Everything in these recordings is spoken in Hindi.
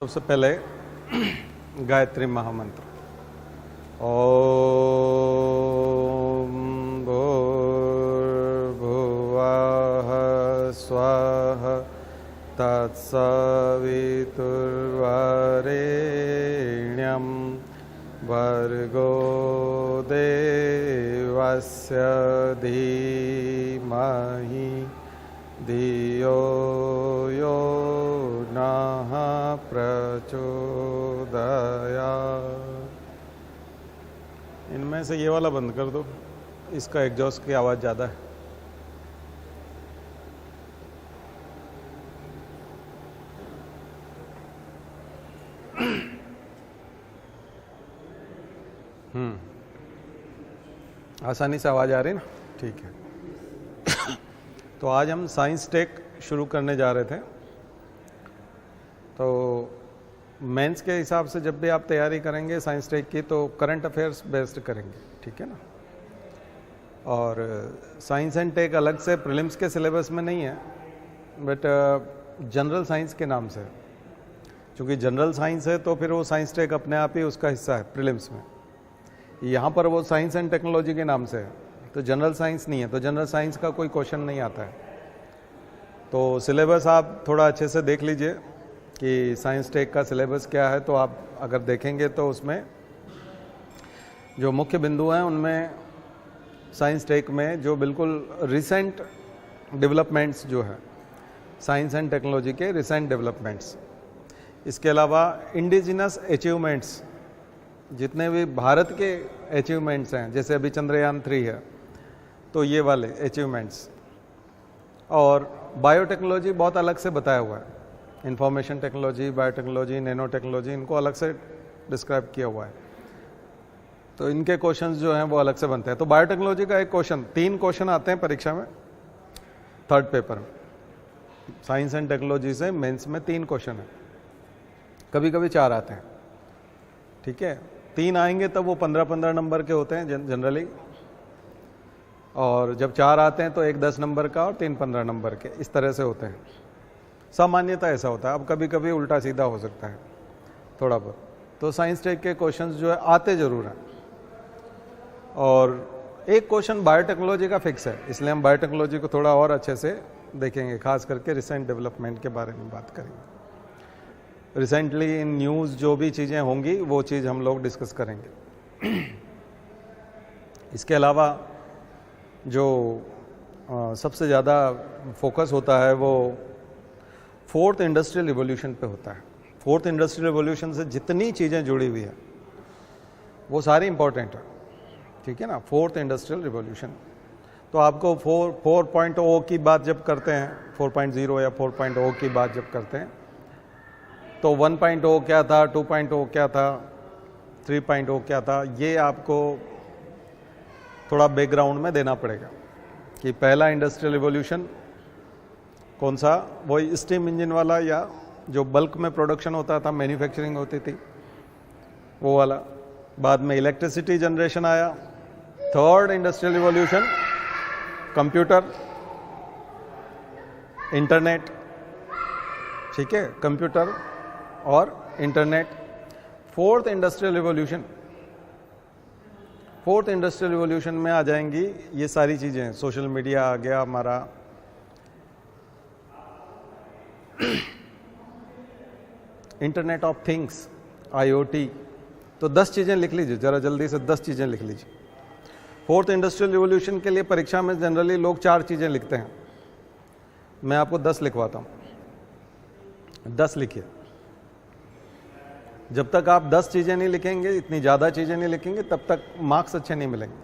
सबसे पहले गायत्री महामंत्र। ओम भूर्भुवः स्वः तत्सवितुर्वरेण्यं भर्गो देवस्य धीमहि धियो यो नः प्रचोदयात्। इनमें से ये वाला बंद कर दो, इसका एग्जॉस्ट की आवाज़ ज़्यादा है। आसानी से आवाज़ आ रही ना? ठीक है। तो आज हम साइंस टेक शुरू करने जा रहे थे। तो मेंस के हिसाब से जब भी आप तैयारी करेंगे साइंस टेक की तो करंट अफेयर्स बेस्ड करेंगे, ठीक है ना। और साइंस एंड टेक अलग से प्रीलिम्स के सिलेबस में नहीं है, बट जनरल साइंस के नाम से, क्योंकि जनरल साइंस है तो फिर वो साइंस टेक अपने आप ही उसका हिस्सा है प्रीलिम्स में। यहाँ पर वो साइंस एंड टेक्नोलॉजी के नाम से है, तो जनरल साइंस नहीं है, तो जनरल साइंस का कोई क्वेश्चन नहीं आता है। तो सिलेबस आप थोड़ा अच्छे से देख लीजिए कि साइंस टेक का सिलेबस क्या है। तो आप अगर देखेंगे तो उसमें जो मुख्य बिंदु हैं उनमें साइंस टेक में जो बिल्कुल रिसेंट डेवलपमेंट्स जो है साइंस एंड टेक्नोलॉजी के रिसेंट डेवलपमेंट्स, इसके अलावा इंडिजिनस अचीवमेंट्स, जितने भी भारत के अचीवमेंट्स हैं, जैसे अभी चंद्रयान 3 है तो ये वाले अचीवमेंट्स, और बायोटेक्नोलॉजी बहुत अलग से बताया हुआ है। Information technology, biotechnology, nano technology, इनको अलग से डिस्क्राइब किया हुआ है। तो इनके क्वेश्चंस जो हैं वो अलग से बनते हैं। तो बायोटेक्नोलॉजी का एक क्वेश्चन, 3 क्वेश्चन आते हैं परीक्षा में, थर्ड पेपर में। साइंस एंड टेक्नोलॉजी से मेंस में 3 क्वेश्चन है, कभी कभी 4 आते हैं, ठीक है। 3 आएंगे तब वो 15-15 नंबर के होते हैं जनरली, और जब 4 आते हैं तो एक 10 नंबर का और 3 15 नंबर के, इस तरह से होते हैं। सामान्यता ऐसा होता है, अब कभी कभी उल्टा सीधा हो सकता है थोड़ा बहुत। तो साइंस टेक के क्वेश्चंस जो है आते जरूर हैं, और एक क्वेश्चन बायोटेक्नोलॉजी का फिक्स है, इसलिए हम बायोटेक्नोलॉजी को थोड़ा और अच्छे से देखेंगे, खास करके रिसेंट डेवलपमेंट के बारे में बात करेंगे। रिसेंटली इन न्यूज़ जो भी चीज़ें होंगी वो चीज़ हम लोग डिस्कस करेंगे। इसके अलावा जो सबसे ज़्यादा फोकस होता है वो 4th इंडस्ट्रियल रिवॉल्यूशन पे होता है। 4th इंडस्ट्रियल रिवॉल्यूशन से जितनी चीज़ें जुड़ी हुई है वो सारी इंपॉर्टेंट है, ठीक है ना। 4th इंडस्ट्रियल रिवॉल्यूशन, तो आपको 4.0 की बात जब करते हैं, 4.0 या 4.0 की बात जब करते हैं, तो 1.0 क्या था, 2.0 क्या था, 3.0 क्या था, ये आपको थोड़ा बैकग्राउंड में देना पड़ेगा कि पहला इंडस्ट्रियल रिवॉल्यूशन कौन सा, वही स्टीम इंजन वाला, या जो बल्क में प्रोडक्शन होता था, मैन्युफैक्चरिंग होती थी, वो वाला। बाद में इलेक्ट्रिसिटी जनरेशन आया। 3rd industrial revolution computer, internet, ठीक है, कंप्यूटर और internet. 4th industrial revolution, 4th industrial revolution में आ जाएंगी ये सारी चीज़ें। सोशल मीडिया आ गया हमारा, इंटरनेट ऑफ थिंग्स, IoT। तो 10 चीज़ें लिख लीजिए, ज़रा जल्दी से 10 चीज़ें लिख लीजिए। 4th इंडस्ट्रियल रिवॉल्यूशन के लिए परीक्षा में जनरली लोग 4 चीज़ें लिखते हैं, मैं आपको 10 लिखवाता हूँ। 10 लिखिए। जब तक आप 10 चीज़ें नहीं लिखेंगे, इतनी ज़्यादा चीज़ें नहीं लिखेंगे, तब तक मार्क्स अच्छे नहीं मिलेंगे।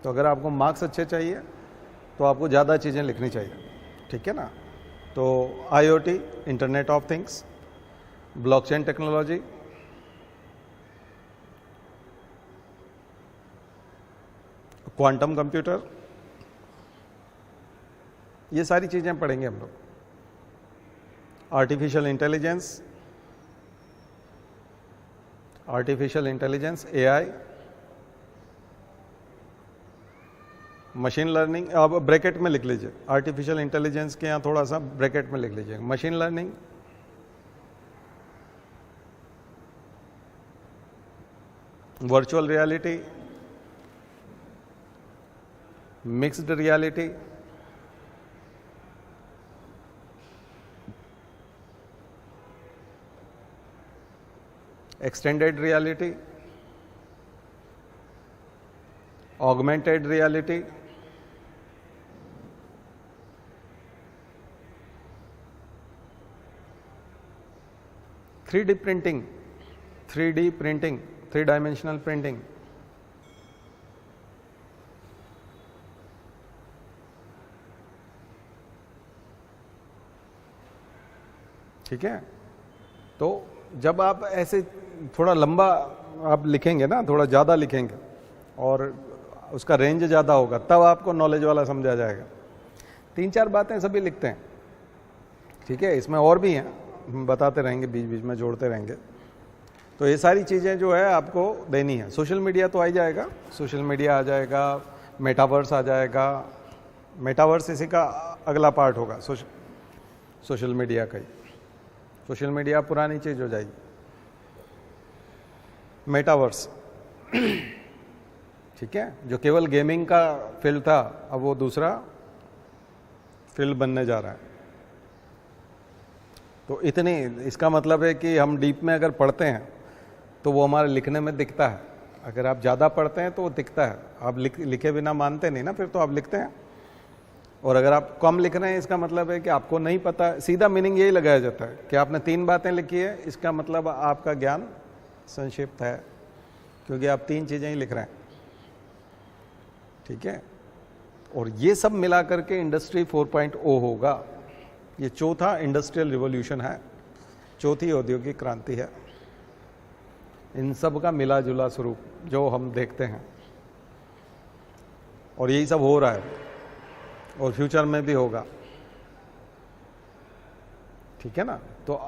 तो अगर आपको मार्क्स अच्छे चाहिए तो आपको ज़्यादा चीज़ें लिखनी चाहिए, ठीक है ना। तो IoT, internet of things, blockchain technology, quantum computer, ये सारी चीज़ें पढ़ेंगे हम लोग। Artificial intelligence, AI, machine learning, अब ब्रैकेट में लिख लीजिए, आर्टिफिशियल इंटेलिजेंस के यहाँ थोड़ा सा ब्रैकेट में लिख लीजिए, machine learning, virtual reality, mixed reality, extended reality, augmented reality, 3D printing, 3D printing, 3 dimensional printing, ठीक है। तो जब आप ऐसे थोड़ा लंबा आप लिखेंगे ना, थोड़ा ज़्यादा लिखेंगे और उसका रेंज ज़्यादा होगा, तब आपको नॉलेज वाला समझा जाएगा। 3-4 बातें सभी लिखते हैं, ठीक है। इसमें और भी हैं, हम बताते रहेंगे, बीच बीच में जोड़ते रहेंगे। तो ये सारी चीज़ें जो है आपको देनी है। सोशल मीडिया तो आ ही जाएगा, सोशल मीडिया आ जाएगा, मेटावर्स आ जाएगा। मेटावर्स इसी का अगला पार्ट होगा, सोशल मीडिया का ही। सोशल मीडिया पुरानी चीज़ हो जाएगी। मेटावर्स, ठीक है, जो केवल गेमिंग का फील्ड था, अब वो दूसरा फील्ड बनने जा रहा है। तो इतनी, इसका मतलब है कि हम डीप में अगर पढ़ते हैं तो वो हमारे लिखने में दिखता है। अगर आप ज़्यादा पढ़ते हैं तो वो दिखता है। आप लिखे बिना मानते नहीं ना, फिर तो आप लिखते हैं। और अगर आप कम लिख रहे हैं, इसका मतलब है कि आपको नहीं पता। सीधा मीनिंग यही लगाया जाता है कि आपने 3 बातें लिखी है, इसका मतलब आपका ज्ञान संक्षिप्त है, क्योंकि आप 3 चीज़ें ही लिख रहे हैं, ठीक है। और ये सब मिला करके इंडस्ट्री 4.0 होगा। ये चौथा इंडस्ट्रियल रिवॉल्यूशन है, चौथी औद्योगिक क्रांति है। इन सब का मिला जुला स्वरूप जो हम देखते हैं, और यही सब हो रहा है और फ्यूचर में भी होगा, ठीक है ना। तो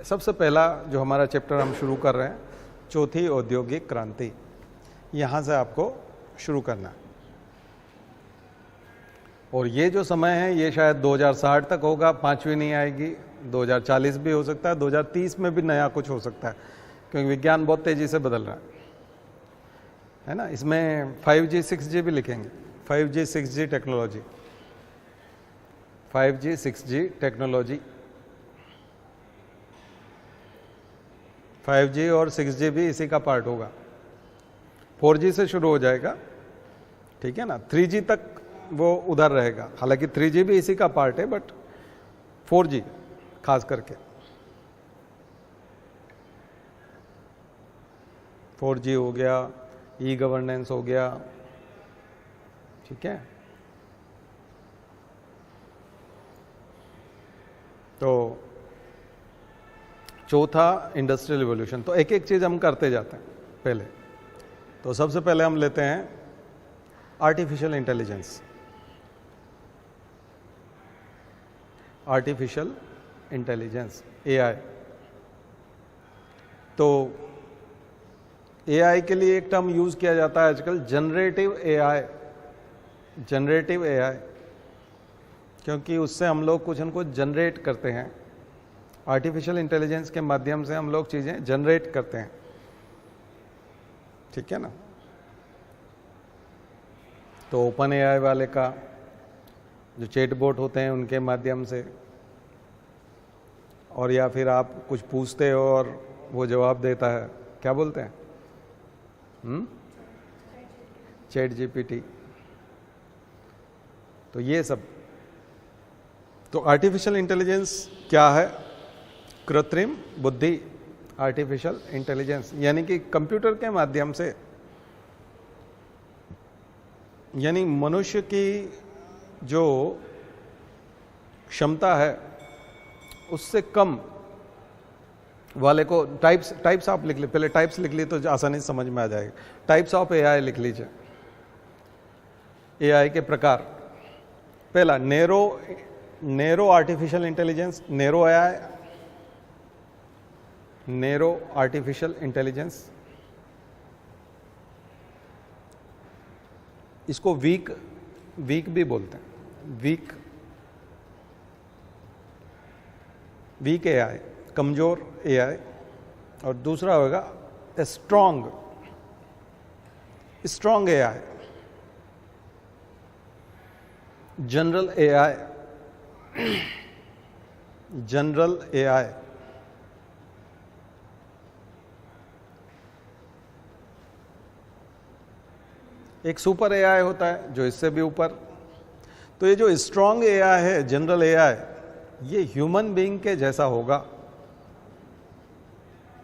सबसे पहला जो हमारा चैप्टर हम शुरू कर रहे हैं, चौथी औद्योगिक क्रांति, यहाँ से आपको शुरू करना है। और ये जो समय है ये शायद 2060 तक होगा, 5वीं नहीं आएगी। 2040 भी हो सकता है, 2030 में भी नया कुछ हो सकता है, क्योंकि विज्ञान बहुत तेजी से बदल रहा है ना। इसमें 5G 6G भी लिखेंगे, 5G 6G technology, 5G 6G technology, 5G और 6G भी इसी का पार्ट होगा। 4G से शुरू हो जाएगा, ठीक है ना। 3G तक वो उधर रहेगा, हालांकि 3G भी इसी का पार्ट है, बट 4G खास करके 4G हो गया, ई गवर्नेंस हो गया, ठीक है। तो चौथा इंडस्ट्रियल रिवॉल्यूशन। तो एक एक चीज हम करते जाते हैं पहले। तो सबसे पहले हम लेते हैं artificial intelligence. Artificial intelligence, AI। तो AI के लिए एक टर्म यूज किया जाता है आजकल, जनरेटिव AI। जनरेटिव AI, क्योंकि उससे हम लोग कुछ न कुछ जनरेट करते हैं। आर्टिफिशियल इंटेलिजेंस के माध्यम से हम लोग चीजें जनरेट करते हैं, ठीक है ना। तो ओपन AI वाले का जो चैटबॉट होते हैं उनके माध्यम से, और या फिर आप कुछ पूछते हो और वो जवाब देता है, क्या बोलते हैं, ChatGPT। तो ये सब। तो आर्टिफिशियल इंटेलिजेंस क्या है? कृत्रिम बुद्धि, आर्टिफिशियल इंटेलिजेंस, यानी कि कंप्यूटर के माध्यम से, यानी मनुष्य की जो क्षमता है उससे कम वाले को टाइप्स आप लिख ली, पहले टाइप्स लिख ली तो आसानी से समझ में आ जाएगा। टाइप्स ऑफ AI लिख लीजिए। AI के प्रकार, पहला narrow artificial intelligence, narrow AI, narrow artificial intelligence. इसको वीक भी बोलते हैं, वीक AI, कमजोर AI। और दूसरा होगा strong strong AI, general AI, general AI, एक सुपर एआई होता है जो इससे भी ऊपर। तो ये जो स्ट्रॉन्ग एआई है, जनरल एआई, ये ह्यूमन बीइंग के जैसा होगा।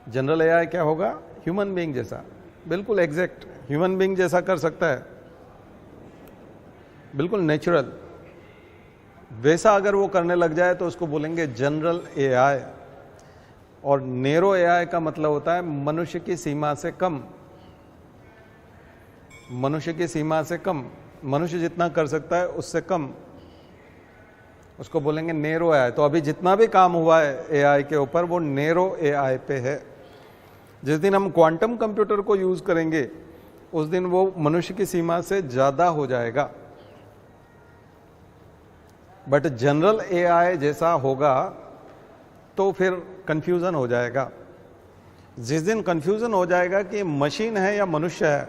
जनरल एआई क्या होगा? ह्यूमन बीइंग जैसा, बिल्कुल एग्जैक्ट ह्यूमन बीइंग जैसा कर सकता है, बिल्कुल नेचुरल। वैसा अगर वो करने लग जाए तो उसको बोलेंगे जनरल एआई। और नैरो एआई का मतलब होता है मनुष्य की सीमा से कम, मनुष्य की सीमा से कम, मनुष्य जितना कर सकता है उससे कम, उसको बोलेंगे नैरो एआई। तो अभी जितना भी काम हुआ है एआई के ऊपर वो नैरो एआई पे है। जिस दिन हम क्वांटम कंप्यूटर को यूज करेंगे उस दिन वो मनुष्य की सीमा से ज्यादा हो जाएगा। बट जनरल एआई जैसा होगा तो फिर कंफ्यूजन हो जाएगा। जिस दिन कंफ्यूजन हो जाएगा कि मशीन है या मनुष्य है,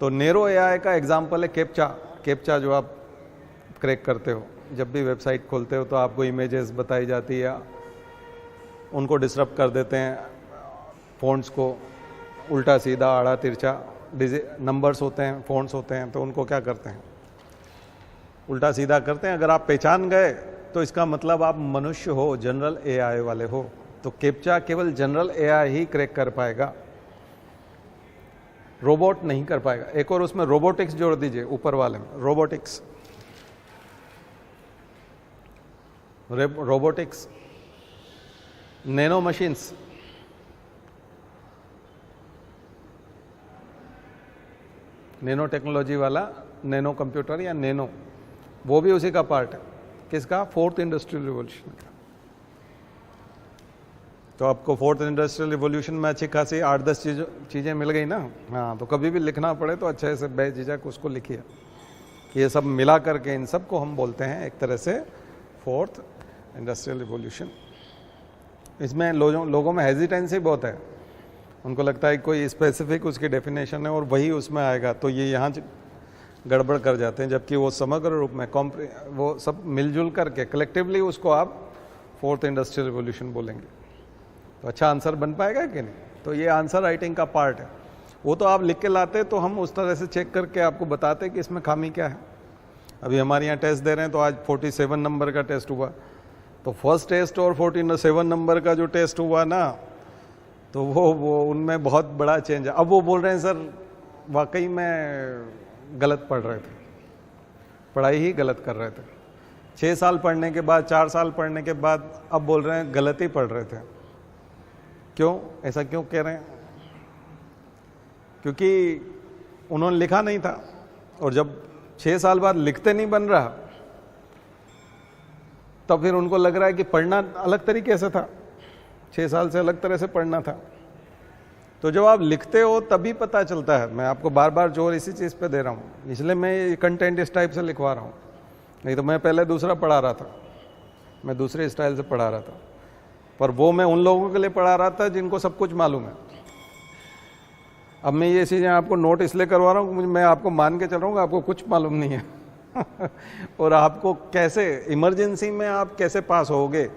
तो नैरो एआई का एग्जांपल है कैप्चा। कैप्चा जो आप क्रैक करते हो, जब भी वेबसाइट खोलते हो तो आपको इमेजेस बताई जाती है, उनको डिस्टर्ब कर देते हैं, फ़ॉन्ट्स को उल्टा सीधा आड़ा तिरछा नंबर्स होते हैं, फ़ॉन्ट्स होते हैं, तो उनको क्या करते हैं? उल्टा सीधा करते हैं। अगर आप पहचान गए तो इसका मतलब आप मनुष्य हो, जनरल एआई वाले हो। तो कैप्चा केवल जनरल एआई ही क्रैक कर पाएगा, रोबोट नहीं कर पाएगा। एक और उसमें रोबोटिक्स जोड़ दीजिए ऊपर वाले में, robotics, robotics, nano machines, nano technology वाला नैनो कंप्यूटर या नैनो, वो भी उसी का पार्ट है। किसका? फोर्थ इंडस्ट्रियल रिवॉल्यूशन का। तो आपको फोर्थ इंडस्ट्रियल रिवॉल्यूशन में अच्छी खासी 8-10 चीज़ें मिल गई ना। हाँ, तो कभी भी लिखना पड़े तो अच्छे से बेझिझक उसको लिखिए। ये सब मिला करके इन सब को हम बोलते हैं एक तरह से फोर्थ इंडस्ट्रियल रिवॉल्यूशन। इसमें लोगों में हेजिटेंसी बहुत है, उनको लगता है कोई स्पेसिफिक उसकी डेफिनेशन है और वही उसमें आएगा, तो ये यहाँ गड़बड़ कर जाते हैं। जबकि वो समग्र रूप में वो सब मिलजुल करके कलेक्टिवली उसको आप फोर्थ इंडस्ट्रियल रिवॉल्यूशन बोलेंगे। तो अच्छा आंसर बन पाएगा कि नहीं? तो ये आंसर राइटिंग का पार्ट है। वो तो आप लिख के लाते तो हम उस तरह से चेक करके आपको बताते कि इसमें खामी क्या है। अभी हमारे यहाँ टेस्ट दे रहे हैं तो आज 47 नंबर का टेस्ट हुआ, तो फर्स्ट टेस्ट और 47 नंबर का जो टेस्ट हुआ ना, तो वो उनमें बहुत बड़ा चेंज है। अब वो बोल रहे हैं सर वाकई में गलत पढ़ रहे थे, पढ़ाई ही गलत कर रहे थे। 6 साल पढ़ने के बाद, 4 साल पढ़ने के बाद अब बोल रहे हैं गलत ही पढ़ रहे थे। क्यों? ऐसा क्यों कह रहे हैं? क्योंकि उन्होंने लिखा नहीं था, और जब 6 साल बाद लिखते नहीं बन रहा तो फिर उनको लग रहा है कि पढ़ना अलग तरीके से था, 6 साल से अलग तरह से पढ़ना था। तो जब आप लिखते हो तभी पता चलता है। मैं आपको बार बार जोर इसी चीज़ पे दे रहा हूँ, इसलिए मैं ये कंटेंट इस टाइप से लिखवा रहा हूँ। नहीं तो मैं पहले दूसरा पढ़ा रहा था, मैं दूसरे स्टाइल से पढ़ा रहा था, पर वो मैं उन लोगों के लिए पढ़ा रहा था जिनको सब कुछ मालूम है। अब मैं ये चीज़ें आपको नोट इसलिए करवा रहा हूँ, मैं आपको मान के चल रहा हूँ आपको कुछ मालूम नहीं है और आपको कैसे इमरजेंसी में आप कैसे पास होगे,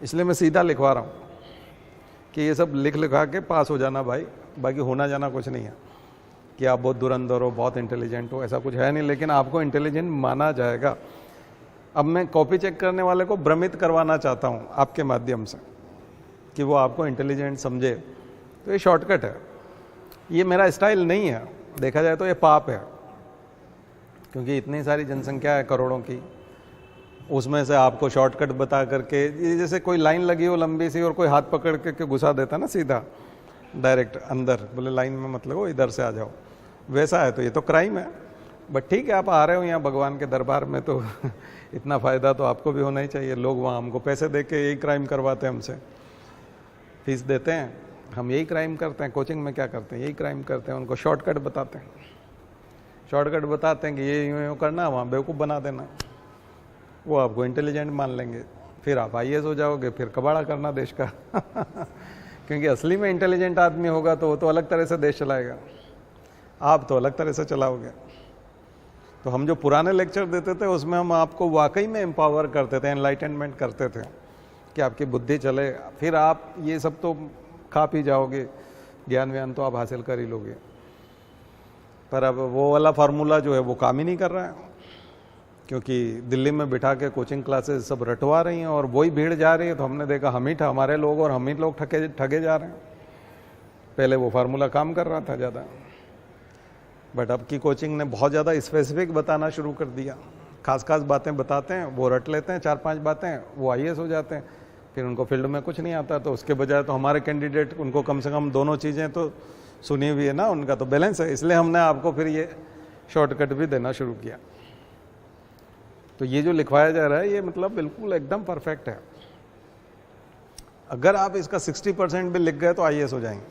इसलिए मैं सीधा लिखवा रहा हूँ कि ये सब लिखा के पास हो जाना भाई, बाकी होना जाना कुछ नहीं है कि आप बहुत धुरंधर हो, बहुत इंटेलिजेंट हो, ऐसा कुछ है नहीं। लेकिन आपको इंटेलिजेंट माना जाएगा। अब मैं कॉपी चेक करने वाले को भ्रमित करवाना चाहता हूँ आपके माध्यम से कि वो आपको इंटेलिजेंट समझे, तो ये शॉर्टकट है। ये मेरा स्टाइल नहीं है, देखा जाए तो ये पाप है, क्योंकि इतनी सारी जनसंख्या है करोड़ों की, उसमें से आपको शॉर्टकट बता करके, ये जैसे कोई लाइन लगी हो लंबी सी और कोई हाथ पकड़ के घुसा देता ना सीधा डायरेक्ट अंदर, बोले लाइन में मत लगो, इधर से आ जाओ, वैसा है। तो ये तो क्राइम है। बट ठीक है, आप आ रहे हो यहाँ भगवान के दरबार में तो इतना फ़ायदा तो आपको भी होना ही चाहिए। लोग वहाँ हमको पैसे दे के यही क्राइम करवाते हैं, हमसे फीस देते हैं, हम यही क्राइम करते हैं। कोचिंग में क्या करते हैं? यही क्राइम करते हैं। उनको शॉर्टकट बताते हैं, शॉर्टकट बताते हैं कि ये यूँ करना, वहाँ बेवकूफ़ बना देना, वो आपको इंटेलिजेंट मान लेंगे, फिर आप IAS हो जाओगे, फिर कबाड़ा करना देश का क्योंकि असली में इंटेलिजेंट आदमी होगा तो वो तो अलग तरह से देश चलाएगा, आप तो अलग तरह से चलाओगे। तो हम जो पुराने लेक्चर देते थे उसमें हम आपको वाकई में एम्पावर करते थे, एनलाइटनमेंट करते थे कि आपकी बुद्धि चले, फिर आप ये सब तो खा पी जाओगे, ज्ञान व्यान तो आप हासिल कर ही लोगे। पर अब वो वाला फार्मूला जो है वो काम ही नहीं कर रहा है, क्योंकि दिल्ली में बिठा के कोचिंग क्लासेस सब रटवा रही हैं और वही भीड़ जा रही है। तो हमने देखा हमारे लोग और हम ही लोग ठगे जा रहे हैं। पहले वो फार्मूला काम कर रहा था ज़्यादा, बट अब की कोचिंग ने बहुत ज़्यादा स्पेसिफिक बताना शुरू कर दिया। खास बातें बताते हैं, वो रट लेते हैं 4-5 बातें, वो IAS हो जाते हैं, फिर उनको फील्ड में कुछ नहीं आता। तो उसके बजाय तो हमारे कैंडिडेट, उनको कम से कम दोनों चीज़ें तो सुनी हुई है ना, उनका तो बैलेंस है। इसलिए हमने आपको फिर ये शॉर्टकट भी देना शुरू किया। तो ये जो लिखवाया जा रहा है ये मतलब बिल्कुल एकदम परफेक्ट है। अगर आप इसका 60% भी लिख गए तो IAS हो जाएंगे,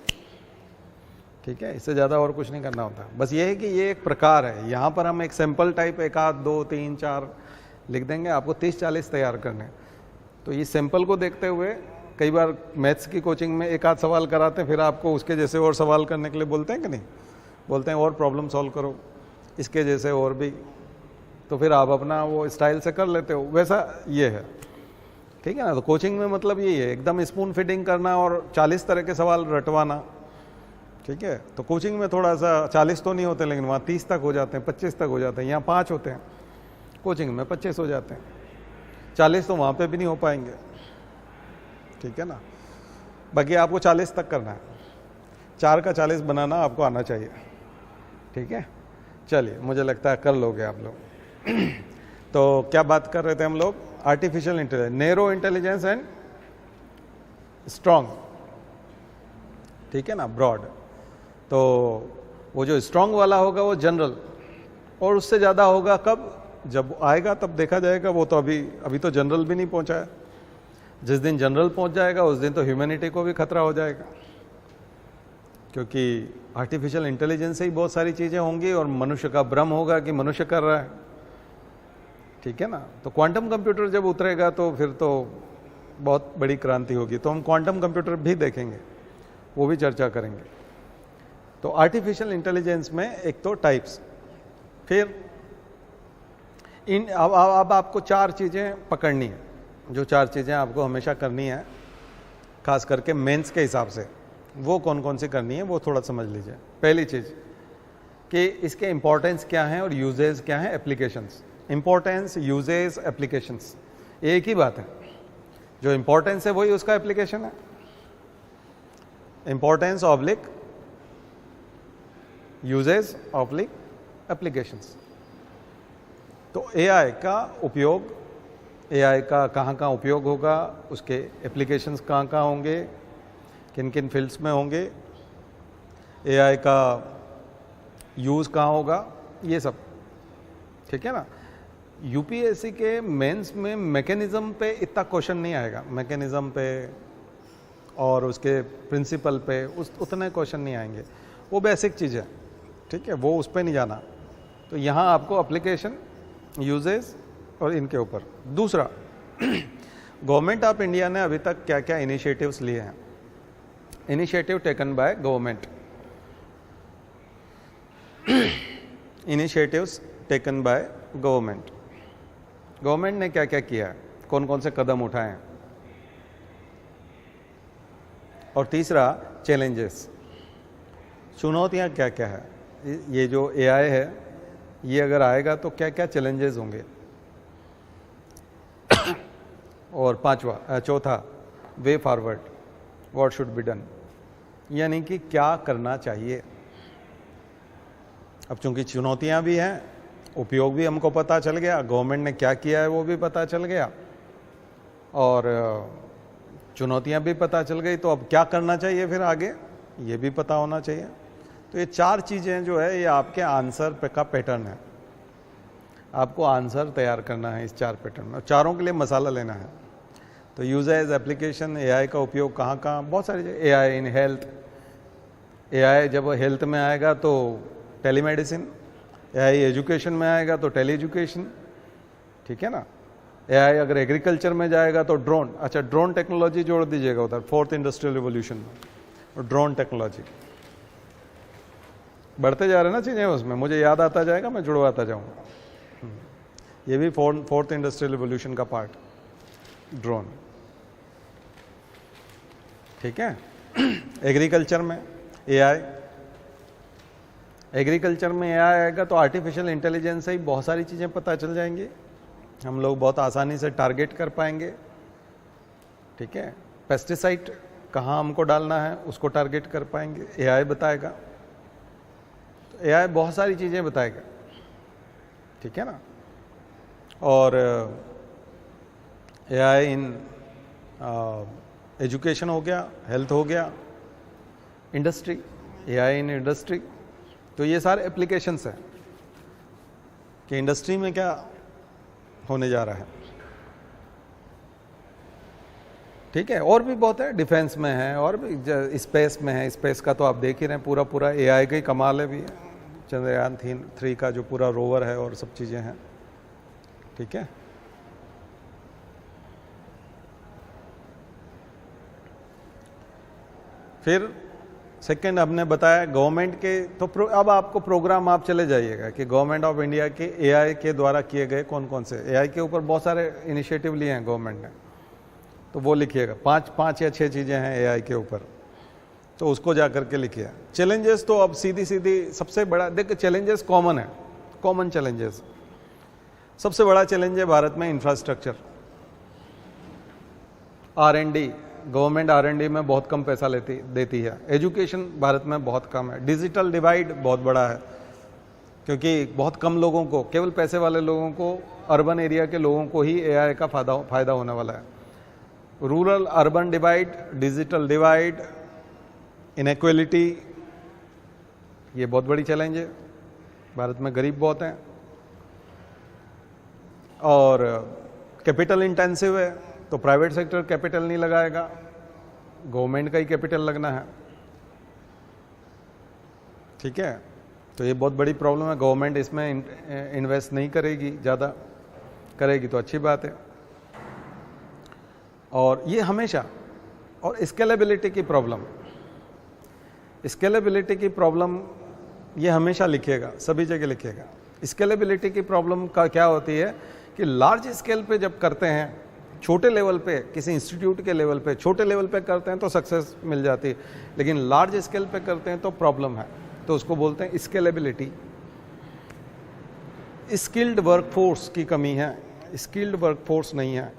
ठीक है। इससे ज़्यादा और कुछ नहीं करना होता। बस ये है कि ये एक प्रकार है। यहाँ पर हम एक सैम्पल टाइप 1 आध 2 3 4 लिख देंगे, आपको 30-40 तैयार करने। तो ये सैम्पल को देखते हुए कई बार मैथ्स की कोचिंग में 1 आध सवाल कराते हैं, फिर आपको उसके जैसे और सवाल करने के लिए बोलते हैं कि नहीं बोलते हैं, और प्रॉब्लम सॉल्व करो इसके जैसे और भी। तो फिर आप अपना वो स्टाइल से कर लेते हो, वैसा ये है, ठीक है ना। तो कोचिंग में मतलब यही है, एकदम स्पून फीडिंग करना और 40 तरह के सवाल रटवाना, ठीक है। तो कोचिंग में थोड़ा सा 40 तो नहीं होते, लेकिन वहाँ 30 तक हो जाते हैं, 25 तक हो जाते हैं। यहाँ 5 होते हैं, कोचिंग में 25 हो जाते हैं। 40 तो वहाँ पे भी नहीं हो पाएंगे, ठीक है ना। बाकी आपको 40 तक करना है, 4 का 40 बनाना आपको आना चाहिए, ठीक है। चलिए, मुझे लगता है कर लोगे आप लोग। तो क्या बात कर रहे थे हम लोग? Artificial intelligence, narrow intelligence and strong, ठीक है ना, ब्रॉड। तो वो जो स्ट्रॉन्ग वाला होगा वो जनरल, और उससे ज़्यादा होगा कब? जब आएगा तब देखा जाएगा। वो तो अभी तो जनरल भी नहीं पहुंचा है। जिस दिन जनरल पहुंच जाएगा उस दिन तो ह्यूमैनिटी को भी खतरा हो जाएगा, क्योंकि आर्टिफिशियल इंटेलिजेंस से ही बहुत सारी चीज़ें होंगी और मनुष्य का भ्रम होगा कि मनुष्य कर रहा है, ठीक है ना। तो क्वांटम कंप्यूटर जब उतरेगा तो फिर तो बहुत बड़ी क्रांति होगी। तो हम क्वांटम कंप्यूटर भी देखेंगे, वो भी चर्चा करेंगे। तो आर्टिफिशियल इंटेलिजेंस में एक तो टाइप्स, फिर अब आपको 4 चीज़ें पकड़नी है, जो 4 चीज़ें आपको हमेशा करनी है, खास करके मेंस के हिसाब से। वो कौन कौन सी करनी है वो थोड़ा समझ लीजिए। पहली चीज़ कि इसके इंपॉर्टेंस क्या हैं और यूजेस क्या हैं, एप्लीकेशंस। इंपॉर्टेंस, यूजेस, एप्लीकेशंस एक ही बात है। जो इंपॉर्टेंस है वही उसका एप्लीकेशन है। Importance oblique uses oblique applications. तो AI का उपयोग, AI का कहाँ उपयोग होगा, उसके एप्लीकेशंस कहाँ होंगे, किन किन फील्ड्स में होंगे, AI का यूज़ कहाँ होगा, ये सब, ठीक है ना। UPSC के मेंस में मैकेनिज्म पे इतना क्वेश्चन नहीं आएगा, मैकेनिज्म पे और उसके प्रिंसिपल पे उतने क्वेश्चन नहीं आएंगे, वो बेसिक चीज़ है, ठीक है, वो उस पर नहीं जाना। तो यहाँ आपको एप्लीकेशन, यूजेस और इनके ऊपर। दूसरा, गवर्नमेंट ऑफ इंडिया ने अभी तक क्या क्या इनिशिएटिव्स लिए हैं। Initiative taken by government, initiatives taken by government. Government ने क्या क्या किया है, कौन कौन से कदम उठाए हैं। और तीसरा, चैलेंजेस, चुनौतियाँ क्या क्या है। ये जो AI है ये अगर आएगा तो क्या क्या चैलेंजेस होंगे। और चौथा, way forward, what should be done, यानी कि क्या करना चाहिए। अब चूंकि चुनौतियां भी हैं, उपयोग भी हमको पता चल गया, गवर्नमेंट ने क्या किया है वो भी पता चल गया, और चुनौतियां भी पता चल गई, तो अब क्या करना चाहिए फिर आगे, ये भी पता होना चाहिए। तो ये 4 चीज़ें जो है ये आपके आंसर का पैटर्न है। आपको आंसर तैयार करना है इस 4 पैटर्न में, और चारों के लिए मसाला लेना है। तो यूजेस, एप्लीकेशन, AI का उपयोग कहाँ कहाँ, बहुत सारी जगह। AI इन हेल्थ, AI जब हेल्थ में आएगा तो टेलीमेडिसिन, AI एजुकेशन में आएगा तो टेली एजुकेशन, ठीक है ना। एआई अगर एग्रीकल्चर में जाएगा तो ड्रोन, अच्छा ड्रोन टेक्नोलॉजी जोड़ दीजिएगा उधर, फोर्थ इंडस्ट्रियल रिवोल्यूशन में, और ड्रोन टेक्नोलॉजी बढ़ते जा रहे हैं ना चीज़ें उसमें, मुझे याद आता जाएगा, मैं जुड़वाता जाऊँगा। ये भी फोर्थ इंडस्ट्रियल रिवोल्यूशन का पार्ट, ड्रोन, ठीक है। एग्रीकल्चर में एआई, एग्रीकल्चर में एआई आएगा तो आर्टिफिशियल इंटेलिजेंस से ही बहुत सारी चीज़ें पता चल जाएंगी, हम लोग बहुत आसानी से टारगेट कर पाएंगे, ठीक है। पेस्टिसाइड कहाँ हमको डालना है उसको टारगेट कर पाएंगे, एआई बताएगा। तो एआई बहुत सारी चीज़ें बताएगा, ठीक है ना। और एआई इन एजुकेशन हो गया, हेल्थ हो गया, इंडस्ट्री, एआई इन इंडस्ट्री। तो ये सारे एप्लीकेशंस हैं कि इंडस्ट्री में क्या होने जा रहा है, ठीक है। और भी बहुत है, डिफेंस में है, और भी स्पेस में है। स्पेस का तो आप देख ही रहे हैं, पूरा पूरा एआई का ही कमाल है भी, चंद्रयान 3 का जो पूरा रोवर है और सब चीज़ें हैं, ठीक है। फिर सेकंड हमने बताया गवर्नमेंट के, तो अब आपको प्रोग्राम आप चले जाइएगा कि गवर्नमेंट ऑफ इंडिया के एआई के द्वारा किए गए कौन कौन से, एआई के ऊपर बहुत सारे इनिशिएटिव लिए हैं गवर्नमेंट ने, तो वो लिखिएगा, 5 या 6 चीज़ें हैं एआई के ऊपर, तो उसको जा करके लिखिए। चैलेंजेस तो अब सीधी सबसे बड़ा, देखिए चैलेंजेस कॉमन है, कॉमन चैलेंजेस। सबसे बड़ा चैलेंज है भारत में इंफ्रास्ट्रक्चर, R&D, गवर्नमेंट R&D में बहुत कम पैसा देती है। एजुकेशन भारत में बहुत कम है। डिजिटल डिवाइड बहुत बड़ा है, क्योंकि बहुत कम लोगों को, केवल पैसे वाले लोगों को, अर्बन एरिया के लोगों को ही एआई का फायदा होने वाला है। Rural urban divide, digital divide, inequality, ये बहुत बड़ी चैलेंज है। भारत में गरीब बहुत हैं, और कैपिटल इंटेंसिव है, तो प्राइवेट सेक्टर कैपिटल नहीं लगाएगा, गवर्नमेंट का ही कैपिटल लगना है, ठीक है। तो ये बहुत बड़ी प्रॉब्लम है, गवर्नमेंट इसमें इन्वेस्ट नहीं करेगी, ज़्यादा करेगी तो अच्छी बात है। और ये हमेशा, और स्केलेबिलिटी की प्रॉब्लम, स्केलेबिलिटी की प्रॉब्लम ये हमेशा लिखिएगा, सभी जगह लिखिएगा। स्केलेबिलिटी की प्रॉब्लम का क्या होती है कि लार्ज स्केल पे जब करते हैं, छोटे लेवल पे, किसी इंस्टीट्यूट के लेवल पे, छोटे लेवल पे करते हैं तो सक्सेस मिल जाती है, लेकिन लार्ज स्केल पे करते हैं तो प्रॉब्लम है, तो उसको बोलते हैं स्केलेबिलिटी। स्किल्ड वर्कफोर्स की कमी है, स्किल्ड वर्कफोर्स नहीं है।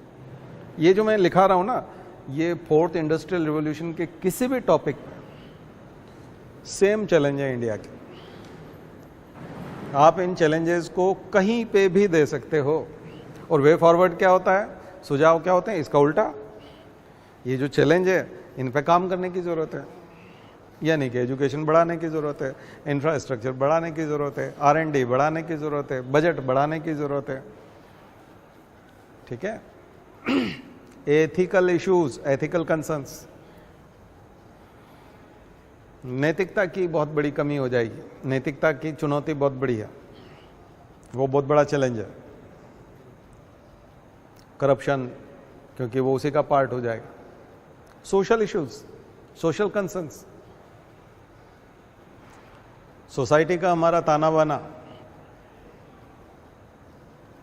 ये जो मैं लिखा रहा हूँ ना, ये फोर्थ इंडस्ट्रियल रिवोल्यूशन के किसी भी टॉपिक पे सेम चैलेंज है इंडिया के। आप इन चैलेंजेस को कहीं पे भी दे सकते हो, और वे फॉरवर्ड क्या होता है, सुझाव क्या होते हैं, इसका उल्टा। ये जो चैलेंज है इन पे काम करने की ज़रूरत है, यानी कि एजुकेशन बढ़ाने की ज़रूरत है, इंफ्रास्ट्रक्चर बढ़ाने की ज़रूरत है, R&D बढ़ाने की ज़रूरत है, बजट बढ़ाने की ज़रूरत है, ठीक है। एथिकल इश्यूज, एथिकल कंसर्न्स, नैतिकता की बहुत बड़ी कमी हो जाएगी, नैतिकता की चुनौती बहुत बड़ी है, वो बहुत बड़ा चैलेंज है। करप्शन, क्योंकि वो उसी का पार्ट हो जाएगा। Social issues, social concerns, society का हमारा ताना बाना,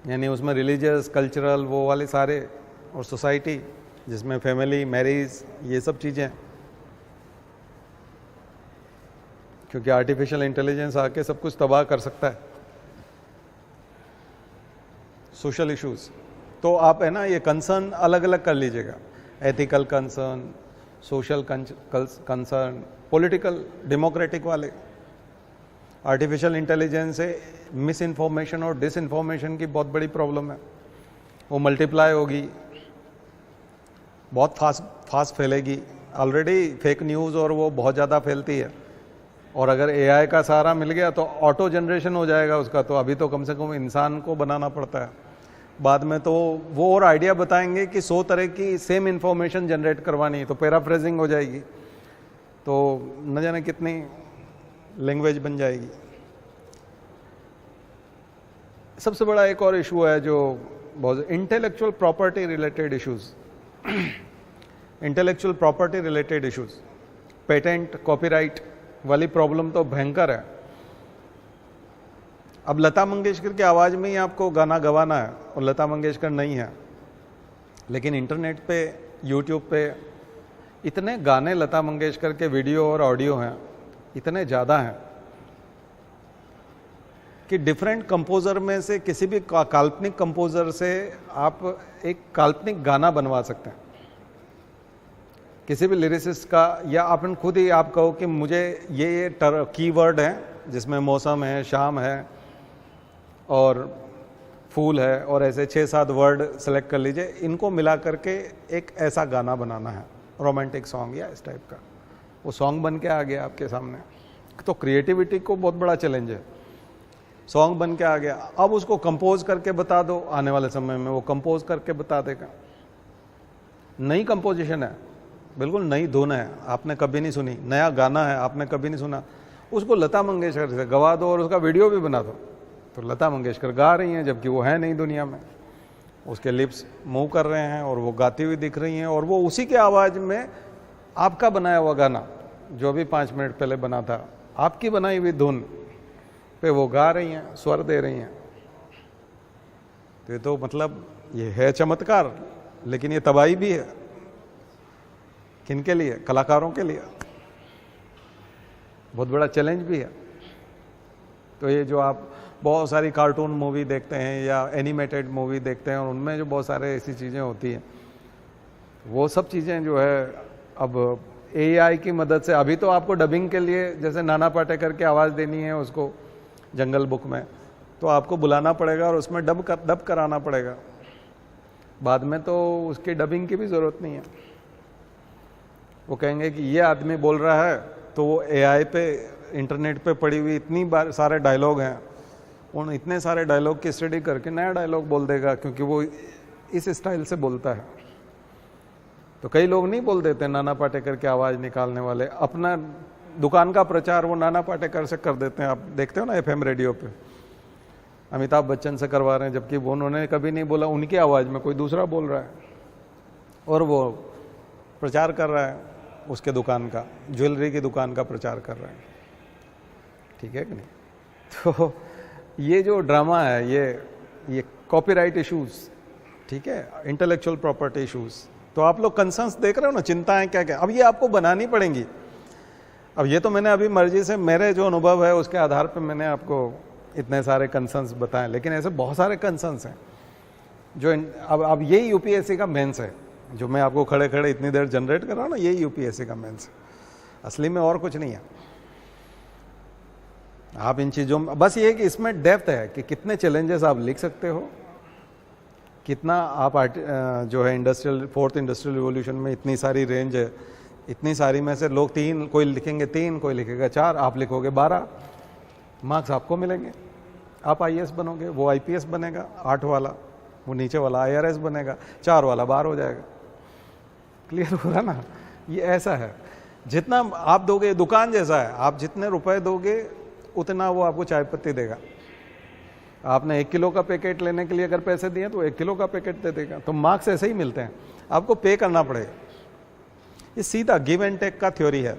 यानी उसमें रिलीजियस, कल्चरल, वो वाले सारे, और सोसाइटी जिसमें फैमिली, मैरिज, ये सब चीज़ें, क्योंकि आर्टिफिशियल इंटेलिजेंस आके सब कुछ तबाह कर सकता है। सोशल इश्यूज, तो आप है ना ये कंसर्न अलग अलग कर लीजिएगा, ethical concern, social concern, political, democratic वाले। आर्टिफिशियल इंटेलिजेंस से मिस इन्फॉर्मेशन और डिस इन्फॉर्मेशन की बहुत बड़ी प्रॉब्लम है, वो मल्टीप्लाई होगी, बहुत फास्ट फैलेगी। ऑलरेडी फेक न्यूज़ और वो बहुत ज़्यादा फैलती है, और अगर एआई का सहारा मिल गया तो ऑटो जनरेशन हो जाएगा उसका, तो अभी तो कम से कम इंसान को बनाना पड़ता है, बाद में तो वो और आइडिया बताएंगे कि 100 तरह की सेम इन्फॉर्मेशन जनरेट करवानी है, तो पैराफ्रेजिंग हो जाएगी, तो न जाने कितनी लैंग्वेज बन जाएगी। सबसे बड़ा एक और इशू है जो बहुत intellectual property related issues, intellectual property related issues, patent copyright वाली प्रॉब्लम तो भयंकर है। अब लता मंगेशकर की आवाज़ में ही आपको गाना गवाना है और लता मंगेशकर नहीं है, लेकिन इंटरनेट पे यूट्यूब पे इतने गाने लता मंगेशकर के वीडियो और ऑडियो हैं, इतने ज़्यादा हैं कि डिफरेंट कंपोज़र में से किसी भी काल्पनिक कंपोज़र से आप एक काल्पनिक गाना बनवा सकते हैं, किसी भी लिरिसिस्ट का, या अपन खुद ही आप कहो कि मुझे ये कीवर्ड हैं जिसमें मौसम है, शाम है और फूल है और ऐसे 6-7 वर्ड सेलेक्ट कर लीजिए, इनको मिला करके एक ऐसा गाना बनाना है, रोमांटिक सॉन्ग या इस टाइप का, वो सॉन्ग बन के आ गया आपके सामने। तो क्रिएटिविटी को बहुत बड़ा चैलेंज है, सॉन्ग बन के आ गया, अब उसको कंपोज करके बता दो, आने वाले समय में वो कंपोज करके बता देगा। नई कंपोजिशन है, बिल्कुल नई धुन है, आपने कभी नहीं सुनी, नया गाना है, आपने कभी नहीं सुना, उसको लता मंगेशकर से गवा दो और उसका वीडियो भी बना दो, तो लता मंगेशकर गा रही हैं जबकि वो है नहीं दुनिया में, उसके लिप्स मूव कर रहे हैं और वो गाती हुई दिख रही हैं, और वो उसी के आवाज़ में आपका बनाया हुआ गाना जो भी 5 मिनट पहले बना था, आपकी बनाई हुई धुन पे वो गा रही हैं, स्वर दे रही हैं। तो ये तो मतलब ये है चमत्कार, लेकिन ये तबाही भी है। किनके लिए? कलाकारों के लिए बहुत बड़ा चैलेंज भी है। तो ये जो आप बहुत सारी कार्टून मूवी देखते हैं या एनिमेटेड मूवी देखते हैं और उनमें जो बहुत सारे ऐसी चीज़ें होती हैं, वो सब चीज़ें जो है अब एआई की मदद से, अभी तो आपको डबिंग के लिए जैसे नाना पाटेकर की आवाज़ देनी है उसको जंगल बुक में, तो आपको बुलाना पड़ेगा और उसमें डब कराना पड़ेगा, बाद में तो उसकी डबिंग की भी ज़रूरत नहीं है। वो कहेंगे कि ये आदमी बोल रहा है, तो वो एआई पे इंटरनेट पे पड़ी हुई इतनी बार सारे डायलॉग हैं, उन इतने सारे डायलॉग की स्टडी करके नया डायलॉग बोल देगा, क्योंकि वो इस स्टाइल से बोलता है। तो कई लोग नहीं बोल देते नाना पाटेकर की आवाज़ निकालने वाले, अपना दुकान का प्रचार वो नाना पाटेकर से कर देते हैं। आप देखते हो ना एफएम रेडियो पे अमिताभ बच्चन से करवा रहे हैं, जबकि वो उन्होंने कभी नहीं बोला, उनकी आवाज़ में कोई दूसरा बोल रहा है और वो प्रचार कर रहा है उसके दुकान का, ज्वेलरी की दुकान का प्रचार कर रहा है। ठीक है कि नहीं? तो ये जो ड्रामा है, ये कॉपीराइट इश्यूज, ठीक है, इंटेलेक्चुअल प्रॉपर्टी इश्यूज, तो आप लोग कंसर्न्स देख रहे हो ना, चिंताएं क्या क्या, अब ये आपको बनानी पड़ेंगी। अब ये तो मैंने अभी मर्जी से, मेरे जो अनुभव है उसके आधार पर मैंने आपको इतने सारे कंसर्न्स बताएं, लेकिन ऐसे बहुत सारे कंसर्न्स हैं जो अब यही यूपीएससी का मेंस है, जो मैं आपको खड़े खड़े इतनी देर जनरेट कर रहा हूँ ना, यही यूपीएससी का मेंस है असली में, और कुछ नहीं है। आप इन चीज़ों में बस ये है कि इसमें डेप्थ है कि कितने चैलेंजेस आप लिख सकते हो, कितना आप जो है इंडस्ट्रियल, 4th इंडस्ट्रियल रिवॉल्यूशन में इतनी सारी रेंज है, इतनी सारी में से लोग 3, कोई लिखेंगे 3, कोई लिखेगा 4, आप लिखोगे 12, मार्क्स आपको मिलेंगे, आप आईएएस बनोगे, वो आईपीएस बनेगा 8 वाला, वो नीचे वाला आईआरएस बनेगा, 4 वाला बाहर हो जाएगा। क्लियर हो रहा ना? ये ऐसा है, जितना आप दोगे, दुकान जैसा है, आप जितने रुपए दोगे उतना वो आपको चाय पत्ती देगा। आपने 1 किलो का पैकेट लेने के लिए अगर पैसे दिए तो 1 किलो का पैकेट दे देगा। तो मार्क्स ऐसे ही मिलते हैं, आपको पे करना पड़ेगा। ये सीधा गिव एंड टेक का थ्योरी है,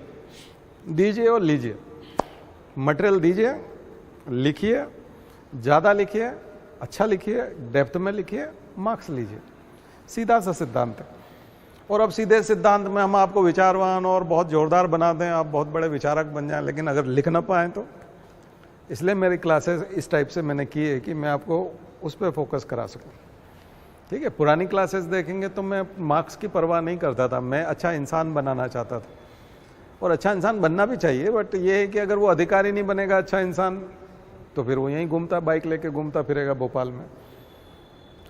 दीजिए और लीजिए, मटेरियल दीजिए, लिखिए, ज़्यादा लिखिए, अच्छा लिखिए, डेप्थ में लिखिए, मार्क्स लीजिए, सीधा सा सिद्धांत है। और अब सीधे सिद्धांत में हम आपको विचारवान और बहुत जोरदार बना दें, आप बहुत बड़े विचारक बन जाएं, लेकिन अगर लिख ना पाएँ तो, इसलिए मेरी क्लासेस इस टाइप से मैंने की है कि मैं आपको उस पर फोकस करा सकूं। ठीक है, पुरानी क्लासेस देखेंगे तो मैं मार्क्स की परवाह नहीं करता था, मैं अच्छा इंसान बनाना चाहता था, और अच्छा इंसान बनना भी चाहिए, बट ये है कि अगर वो अधिकारी नहीं बनेगा अच्छा इंसान, तो फिर वो यहीं घूमता, बाइक लेके घूमता फिरेगा भोपाल में,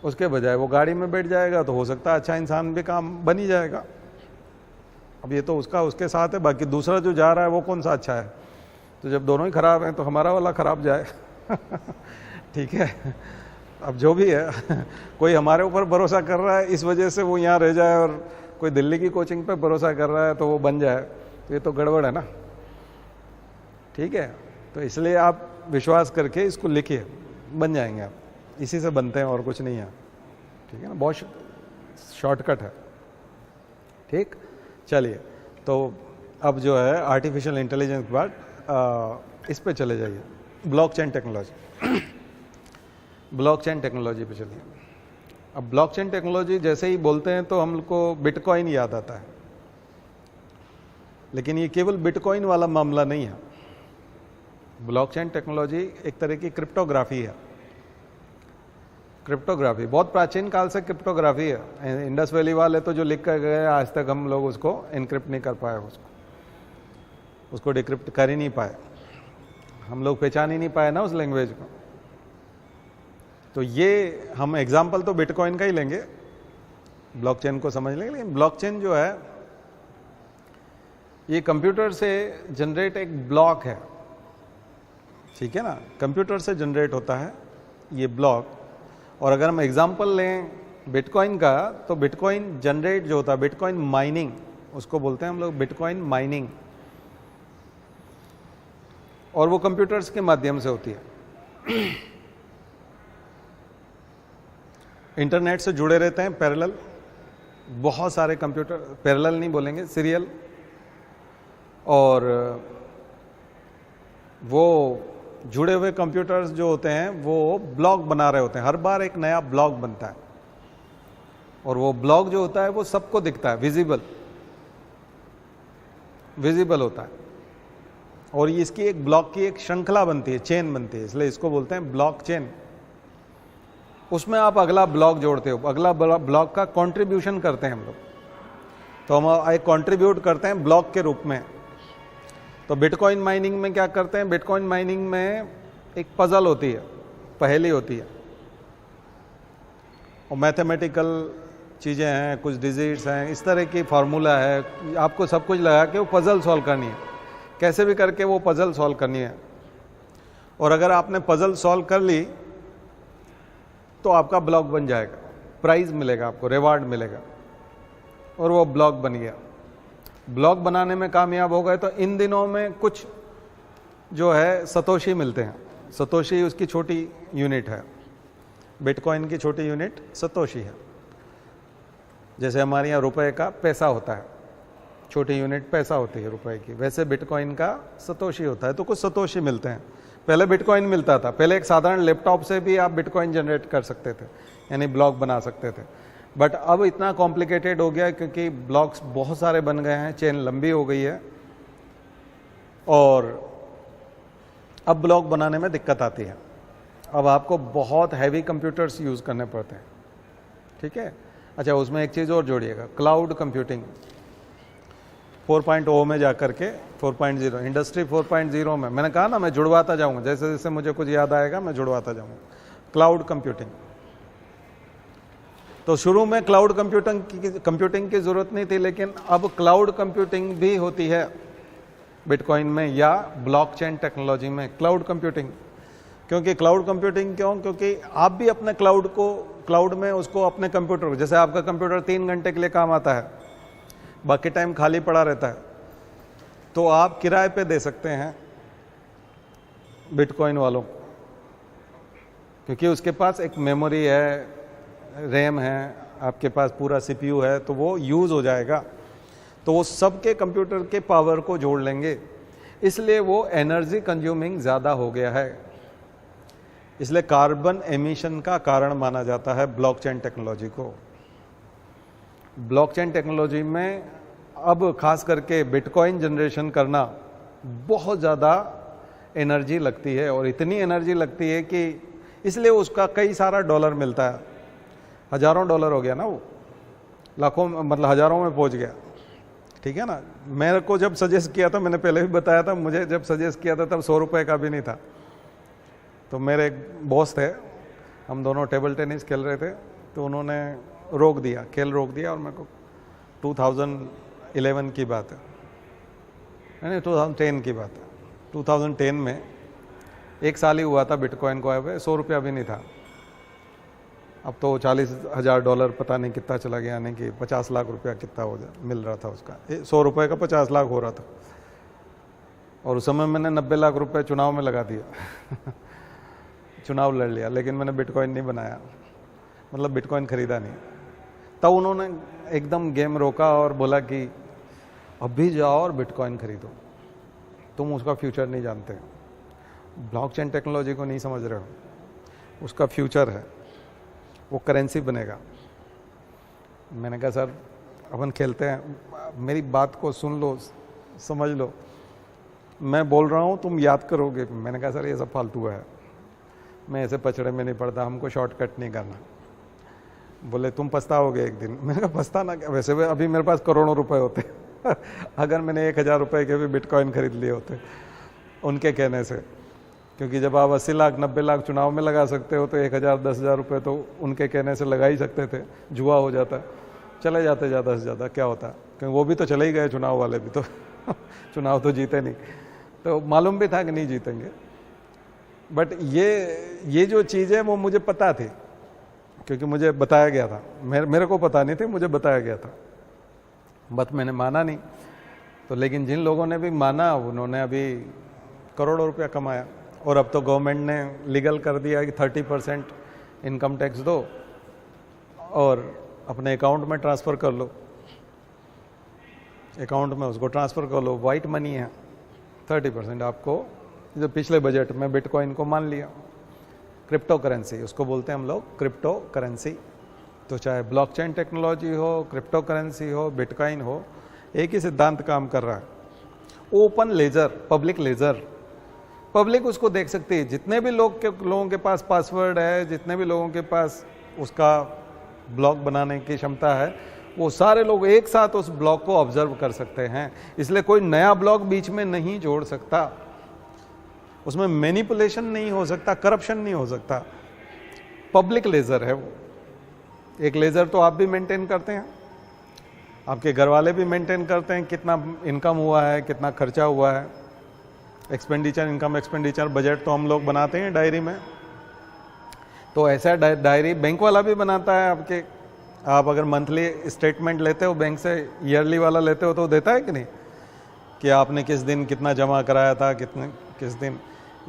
उसके बजाय वो गाड़ी में बैठ जाएगा, तो हो सकता है अच्छा इंसान भी काम बन ही जाएगा। अब ये तो उसका उसके साथ है, बाकी दूसरा जो जा रहा है वो कौन सा अच्छा है? तो जब दोनों ही खराब हैं तो हमारा वाला खराब जाए। ठीक है, अब जो भी है, कोई हमारे ऊपर भरोसा कर रहा है इस वजह से वो यहाँ रह जाए, और कोई दिल्ली की कोचिंग पे भरोसा कर रहा है तो वो बन जाए, तो ये तो गड़बड़ है ना। ठीक है, तो इसलिए आप विश्वास करके इसको लिखिए, बन जाएंगे आप, इसी से बनते हैं और कुछ नहीं है। ठीक है ना, बहुत शॉर्टकट है। ठीक, चलिए तो अब जो है आर्टिफिशियल इंटेलिजेंस के बाद इस पे चले जाइए, ब्लॉकचेन टेक्नोलॉजी। ब्लॉकचेन टेक्नोलॉजी पे चलिए। अब ब्लॉकचेन टेक्नोलॉजी जैसे ही बोलते हैं तो हम लोग को बिटकॉइन याद आता है, लेकिन ये केवल बिटकॉइन वाला मामला नहीं है। ब्लॉकचेन टेक्नोलॉजी एक तरह की क्रिप्टोग्राफी है। क्रिप्टोग्राफी बहुत प्राचीन काल से क्रिप्टोग्राफी है। इंडस वैली वाले तो जो लिख कर गए आज तक हम लोग उसको एनक्रिप्ट नहीं कर पाए, उसको डिक्रिप्ट कर ही नहीं पाए, हम लोग पहचान ही नहीं पाए ना उस लैंग्वेज को। तो ये हम एग्जाम्पल तो बिटकॉइन का ही लेंगे, ब्लॉकचेन को समझ लेंगे। लेकिन ब्लॉकचेन जो है ये कंप्यूटर से जनरेट एक ब्लॉक है, ठीक है ना, कंप्यूटर से जनरेट होता है ये ब्लॉक। और अगर हम एग्जाम्पल लें बिटकॉइन का, तो बिटकॉइन जनरेट जो होता है, बिटकॉइन माइनिंग उसको बोलते हैं हम लोग, बिटकॉइन माइनिंग, और वो कंप्यूटर्स के माध्यम से होती है। इंटरनेट से जुड़े रहते हैं पैरेलल, बहुत सारे कंप्यूटर, पैरेलल नहीं बोलेंगे, सीरियल, और वो जुड़े हुए कंप्यूटर्स जो होते हैं वो ब्लॉक बना रहे होते हैं, हर बार एक नया ब्लॉक बनता है, और वो ब्लॉक जो होता है वो सबको दिखता है, विजिबल होता है, और इसकी एक ब्लॉक की एक श्रृंखला बनती है, चेन बनती है, इसलिए इसको बोलते हैं ब्लॉक चेन। उसमें आप अगला ब्लॉक जोड़ते हो, अगला ब्लॉक का कंट्रीब्यूशन करते हैं हम लोग, तो हम एक कंट्रीब्यूट करते हैं ब्लॉक के रूप में। तो बिटकॉइन माइनिंग में क्या करते हैं, बिटकॉइन माइनिंग में एक पजल होती है, पहेली होती है, और मैथमेटिकल चीज़ें हैं, कुछ डिजिट्स हैं, इस तरह की फार्मूला है, आपको सब कुछ लगा के वो पजल सॉल्व करनी है, कैसे भी करके वो पजल सॉल्व करनी है। और अगर आपने पजल सॉल्व कर ली तो आपका ब्लॉक बन जाएगा, प्राइज मिलेगा आपको, रिवार्ड मिलेगा, और वो ब्लॉक बन गया। ब्लॉक बनाने में कामयाब हो गए तो इन दिनों में कुछ जो है सतोशी मिलते हैं। सतोशी उसकी छोटी यूनिट है, बिटकॉइन की छोटी यूनिट सतोशी है। जैसे हमारे यहाँ रुपए का पैसा होता है, छोटी यूनिट पैसा होती है रुपए की, वैसे बिटकॉइन का सतोशी होता है। तो कुछ सतोशी मिलते हैं। पहले बिटकॉइन मिलता था, पहले एक साधारण लैपटॉप से भी आप बिटकॉइन जनरेट कर सकते थे, यानी ब्लॉक बना सकते थे। बट अब इतना कॉम्प्लिकेटेड हो गया क्योंकि ब्लॉक्स बहुत सारे बन गए हैं, चेन लंबी हो गई है, और अब ब्लॉक बनाने में दिक्कत आती है। अब आपको बहुत हैवी कंप्यूटर्स यूज़ करने पड़ते हैं, ठीक है। अच्छा, उसमें एक चीज़ और जोड़िएगा, क्लाउड कंप्यूटिंग 4.0 में जाकर के 4.0, इंडस्ट्री 4.0 में, मैंने कहा ना मैं जुड़वाता जाऊंगा, जैसे जैसे मुझे कुछ याद आएगा मैं जुड़वाता जाऊंगा। क्लाउड कंप्यूटिंग, तो शुरू में क्लाउड कंप्यूटिंग की जरूरत नहीं थी, लेकिन अब क्लाउड कंप्यूटिंग भी होती है बिटकॉइन में या ब्लॉकचेन टेक्नोलॉजी में, क्लाउड कंप्यूटिंग। क्योंकि क्लाउड कंप्यूटिंग क्यों, क्योंकि आप भी अपने क्लाउड में उसको अपने कंप्यूटर, जैसे आपका कंप्यूटर 3 घंटे के लिए काम आता है, बाकी टाइम खाली पड़ा रहता है, तो आप किराए पे दे सकते हैं बिटकॉइन वालों, क्योंकि उसके पास एक मेमोरी है, रैम है, आपके पास पूरा सीपीयू है, तो वो यूज़ हो जाएगा। तो वो सबके कंप्यूटर के पावर को जोड़ लेंगे, इसलिए वो एनर्जी कंज्यूमिंग ज़्यादा हो गया है, इसलिए कार्बन एमिशन का कारण माना जाता है ब्लॉकचेन टेक्नोलॉजी को। ब्लॉकचेन टेक्नोलॉजी में अब खास करके बिटकॉइन जनरेशन करना बहुत ज़्यादा एनर्जी लगती है, और इतनी एनर्जी लगती है कि इसलिए उसका कई सारा डॉलर मिलता है, हज़ारों डॉलर हो गया ना, वो लाखों मतलब हज़ारों में पहुंच गया, ठीक है ना। मेरे को जब सजेस्ट किया था, मैंने पहले भी बताया था, मुझे जब सजेस्ट किया था तब 100 रुपये का भी नहीं था। तो मेरे एक बॉस थे, हम दोनों टेबल टेनिस खेल रहे थे, तो उन्होंने रोक दिया, खेल रोक दिया, और मेरे को 2011 की बात है, नहीं 2010 की बात है, 2010 में 1 साल ही हुआ था बिटकॉइन को आए हुए, 100 रुपया भी नहीं था। अब तो 40,000 डॉलर पता नहीं कितना चला गया, यानी कि 50 लाख रुपया कितना मिल रहा था उसका, 100 रुपये का 50 लाख हो रहा था। और उस समय मैंने 90 लाख रुपए चुनाव में लगा दिया चुनाव लड़ लिया, लेकिन मैंने बिटकॉइन नहीं बनाया। मतलब बिटकॉइन खरीदा नहीं। तब उन्होंने एकदम गेम रोका और बोला कि अभी जाओ और बिटकॉइन खरीदो, तुम उसका फ्यूचर नहीं जानते, ब्लॉकचेन टेक्नोलॉजी को नहीं समझ रहे हो, उसका फ्यूचर है, वो करेंसी बनेगा। मैंने कहा सर अपन खेलते हैं, मेरी बात को सुन लो, समझ लो, मैं बोल रहा हूँ तुम याद करोगे। मैंने कहा सर ये सब फालतू है, मैं ऐसे पचड़े में नहीं पड़ता, हमको शॉर्टकट नहीं करना। बोले तुम पछताओगे एक दिन। मैंने कहा पछताना क्या, वैसे भी अभी मेरे पास करोड़ों रुपए होते अगर मैंने 1000 रुपए के भी बिटकॉइन खरीद लिए होते उनके कहने से। क्योंकि जब आप 80 लाख 90 लाख चुनाव में लगा सकते हो तो 1000 10,000 रुपये तो उनके कहने से लगा ही सकते थे, जुआ हो जाता, चले जाते ज़्यादा से ज़्यादा, क्या होता, क्योंकि वो भी तो चले ही गए, चुनाव वाले भी तो चुनाव तो जीते नहीं, तो मालूम भी था कि नहीं जीतेंगे। बट ये जो चीज़ है वो मुझे पता थी, क्योंकि मुझे बताया गया था, मेरे को पता नहीं थी, मुझे बताया गया था, बट मैंने माना नहीं। तो लेकिन जिन लोगों ने भी माना उन्होंने अभी करोड़ों रुपया कमाया। और अब तो गवर्नमेंट ने लीगल कर दिया कि 30% इनकम टैक्स दो और अपने अकाउंट में ट्रांसफ़र कर लो, अकाउंट में उसको ट्रांसफ़र कर लो, वाइट मनी है 30% आपको। जो पिछले बजट में बिटकॉइन को मान लिया, क्रिप्टो करेंसी उसको बोलते हैं हम लोग, क्रिप्टो करेंसी। तो चाहे ब्लॉकचेन टेक्नोलॉजी हो, क्रिप्टो करेंसी हो, बिटकॉइन हो, एक ही सिद्धांत काम कर रहा है, open ledger, public ledger. Public उसको देख सकती है, जितने भी लोगों के पास पासवर्ड है, जितने भी लोगों के पास उसका ब्लॉक बनाने की क्षमता है, वो सारे लोग एक साथ उस ब्लॉक को ऑब्जर्व कर सकते हैं। इसलिए कोई नया ब्लॉक बीच में नहीं जोड़ सकता, उसमें मैनिपुलेशन नहीं हो सकता, करप्शन नहीं हो सकता। पब्लिक लेजर है वो। एक लेजर तो आप भी मेंटेन करते हैं, आपके घर वाले भी मेंटेन करते हैं, कितना इनकम हुआ है, कितना खर्चा हुआ है, एक्सपेंडिचर, इनकम एक्सपेंडिचर बजट तो हम लोग बनाते हैं डायरी में। तो ऐसा डायरी बैंक वाला भी बनाता है आपके। आप अगर मंथली स्टेटमेंट लेते हो बैंक से, ईयरली वाला लेते हो तो देता है कि नहीं, कि आपने किस दिन कितना जमा कराया था, किस दिन।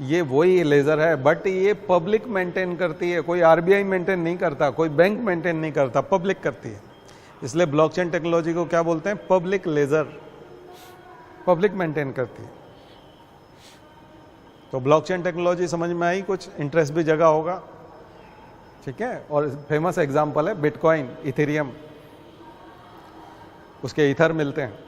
ये वही लेजर है, बट ये पब्लिक मेंटेन करती है, कोई आरबीआई मेंटेन नहीं करता, कोई बैंक मेंटेन नहीं करता, पब्लिक करती है। इसलिए ब्लॉकचेन टेक्नोलॉजी को क्या बोलते हैं, पब्लिक लेजर, पब्लिक मेंटेन करती है। तो ब्लॉकचेन टेक्नोलॉजी समझ में आई, कुछ इंटरेस्ट भी जगह होगा, ठीक है। और फेमस एग्जांपल है बिटकॉइन, इथेरियम, उसके ईथर मिलते हैं।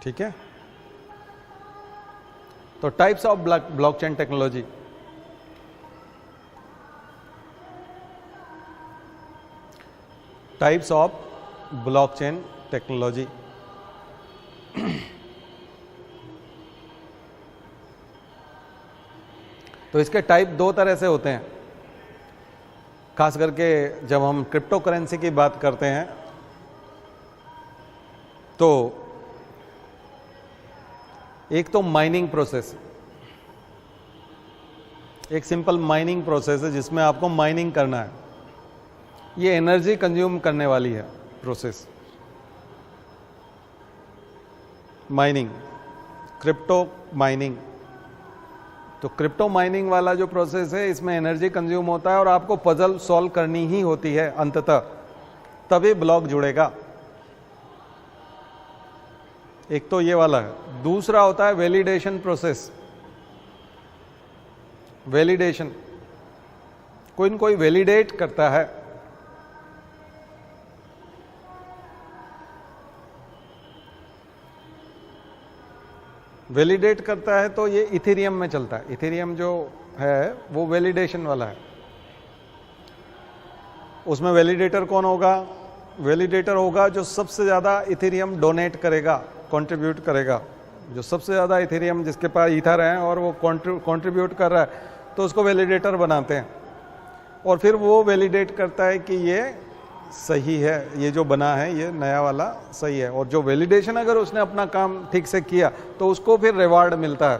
ठीक है। तो types of blockchain technology, types of blockchain technology. तो इसके टाइप दो तरह से होते हैं, खास करके जब हम क्रिप्टो करेंसी की बात करते हैं तो एक तो माइनिंग प्रोसेस, एक सिंपल माइनिंग प्रोसेस है जिसमें आपको माइनिंग करना है। ये एनर्जी कंज्यूम करने वाली है प्रोसेस, माइनिंग, क्रिप्टो माइनिंग। तो क्रिप्टो माइनिंग वाला जो प्रोसेस है इसमें एनर्जी कंज्यूम होता है और आपको पजल सॉल्व करनी ही होती है अंततः, तभी ब्लॉक जुड़ेगा। एक तो ये वाला है। दूसरा होता है वैलिडेशन प्रोसेस। वैलिडेशन, कोई न कोई वैलिडेट करता है। वैलिडेट करता है तो ये इथेरियम में चलता है। इथेरियम जो है वो वैलिडेशन वाला है। उसमें वैलिडेटर कौन होगा? वैलिडेटर होगा जो सबसे ज़्यादा इथेरियम डोनेट करेगा, कंट्रीब्यूट करेगा। जो सबसे ज़्यादा इथेरियम जिसके पास ईथर है और वो कंट्रीब्यूट कर रहा है तो उसको वैलिडेटर बनाते हैं। और फिर वो वैलिडेट करता है कि ये सही है, ये जो बना है ये नया वाला सही है। और जो वैलिडेशन अगर उसने अपना काम ठीक से किया तो उसको फिर रिवार्ड मिलता है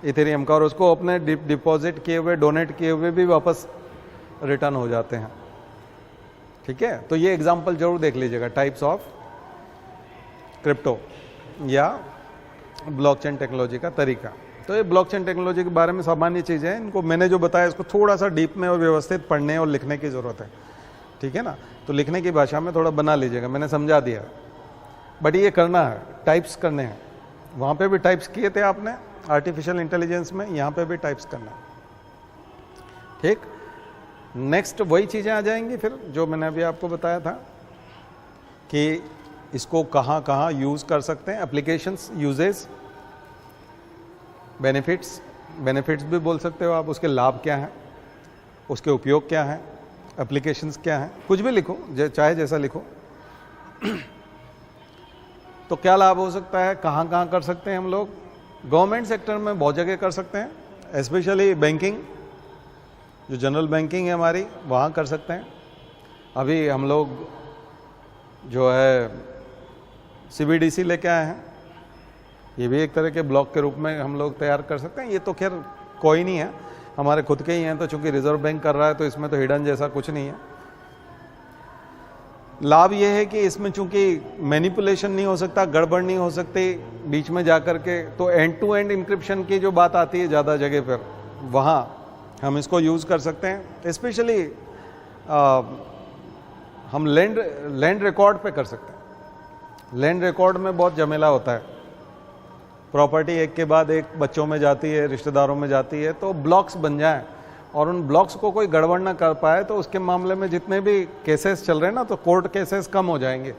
इथेरियम का, और उसको अपने डिपॉजिट किए हुए, डोनेट किए हुए भी वापस रिटर्न हो जाते हैं। ठीक है, तो ये एग्जांपल जरूर देख लीजिएगा, टाइप्स ऑफ क्रिप्टो या ब्लॉकचेन टेक्नोलॉजी का तरीका। तो ये ब्लॉकचेन टेक्नोलॉजी के बारे में सामान्य चीज़ें हैं, इनको मैंने जो बताया इसको थोड़ा सा डीप में और व्यवस्थित पढ़ने और लिखने की ज़रूरत है, ठीक है ना। तो लिखने की भाषा में थोड़ा बना लीजिएगा, मैंने समझा दिया, बट ये करना है, टाइप्स करने हैं। वहाँ पे भी टाइप्स किए थे आपने आर्टिफिशियल इंटेलिजेंस में, यहाँ पे भी टाइप्स करना है, ठीक। नेक्स्ट वही चीज़ें आ जाएंगी फिर जो मैंने अभी आपको बताया था कि इसको कहाँ कहाँ यूज़ कर सकते हैं, एप्लीकेशंस, यूजेस, बेनिफिट्स, बेनिफिट्स भी बोल सकते हो आप, उसके लाभ क्या हैं, उसके उपयोग क्या हैं, एप्लीकेशंस क्या हैं, कुछ भी लिखो, चाहे जैसा लिखो। तो क्या लाभ हो सकता है, कहाँ कहाँ कर सकते हैं हम लोग। गवर्नमेंट सेक्टर में बहुत जगह कर सकते हैं, स्पेशली बैंकिंग, जो जनरल बैंकिंग है हमारी, वहाँ कर सकते हैं। अभी हम लोग जो है CBDC लेके आए हैं, ये भी एक तरह के ब्लॉक के रूप में हम लोग तैयार कर सकते हैं। ये तो खैर कोई नहीं है, हमारे खुद के ही हैं, तो चूंकि रिजर्व बैंक कर रहा है तो इसमें तो हिडन जैसा कुछ नहीं है। लाभ ये है कि इसमें चूंकि मैनिपुलेशन नहीं हो सकता, गड़बड़ नहीं हो सकती बीच में जाकर के, तो एंड टू एंड इंक्रिप्शन की जो बात आती है ज़्यादा जगह पर, वहाँ हम इसको यूज़ कर सकते हैं। स्पेशली हम लैंड रिकॉर्ड पे कर सकते हैं। लैंड रिकॉर्ड में बहुत झमेला होता है, प्रॉपर्टी एक के बाद एक बच्चों में जाती है, रिश्तेदारों में जाती है, तो ब्लॉक्स बन जाएं और उन ब्लॉक्स को कोई गड़बड़ ना कर पाए, तो उसके मामले में जितने भी केसेस चल रहे हैं ना, तो कोर्ट केसेस कम हो जाएंगे,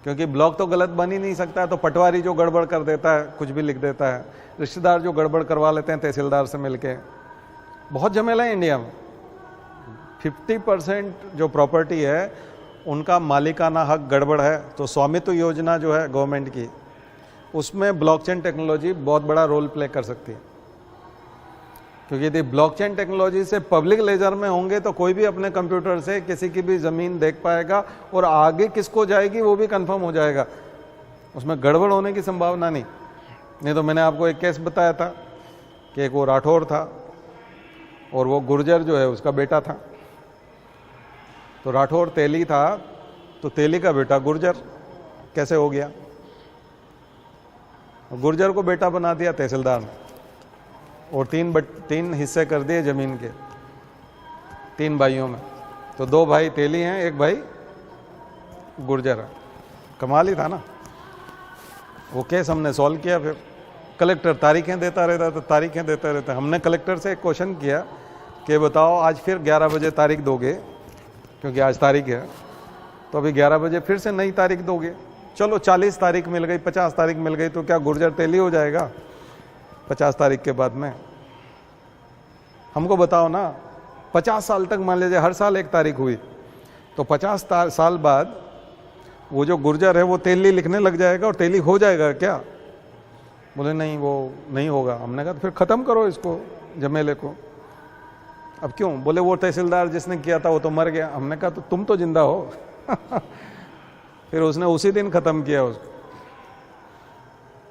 क्योंकि ब्लॉक तो गलत बन ही नहीं सकता। तो पटवारी जो गड़बड़ कर देता है, कुछ भी लिख देता है, रिश्तेदार जो गड़बड़ करवा लेते हैं तहसीलदार से मिलके, बहुत झमेला है इंडिया में। 50% जो प्रॉपर्टी है उनका मालिकाना हक गड़बड़ है, तो स्वामित्व योजना जो है गवर्नमेंट की, उसमें ब्लॉकचेन टेक्नोलॉजी बहुत बड़ा रोल प्ले कर सकती है। क्योंकि यदि ब्लॉकचेन टेक्नोलॉजी से पब्लिक लेजर में होंगे तो कोई भी अपने कंप्यूटर से किसी की भी ज़मीन देख पाएगा और आगे किसको जाएगी वो भी कंफर्म हो जाएगा, उसमें गड़बड़ होने की संभावना नहीं। तो मैंने आपको एक केस बताया था कि एक वो राठौर था और वो गुर्जर जो है उसका बेटा था। तो राठौर तेली था, तो तेली का बेटा गुर्जर कैसे हो गया, गुर्जर को बेटा बना दिया तहसीलदार ने, और तीन हिस्से कर दिए जमीन के, 3 भाइयों में। तो 2 भाई तेली हैं, 1 भाई गुर्जर है। कमाल ही था ना। वो केस हमने सॉल्व किया, फिर कलेक्टर तारीखें देता रहता, तो तारीखें देता रहता। हमने कलेक्टर से एक क्वेश्चन किया कि बताओ आज फिर 11 बजे तारीख दोगे, क्योंकि आज तारीख है, तो अभी 11 बजे फिर से नई तारीख दोगे। चलो 40 तारीख मिल गई, 50 तारीख मिल गई, तो क्या गुर्जर तेली हो जाएगा 50 तारीख के बाद में? हमको बताओ ना, 50 साल तक मान लीजिए हर साल 1 तारीख हुई, तो 50 साल बाद वो जो गुर्जर है वो तेली लिखने लग जाएगा और तेली हो जाएगा क्या? बोले नहीं, वो नहीं होगा। हमने कहा तो फिर ख़त्म करो इसको, झमेले को। अब क्यों? बोले वो तहसीलदार जिसने किया था वो तो मर गया। हमने कहा तो तुम तो जिंदा हो। फिर उसने उसी दिन ख़त्म किया उसको।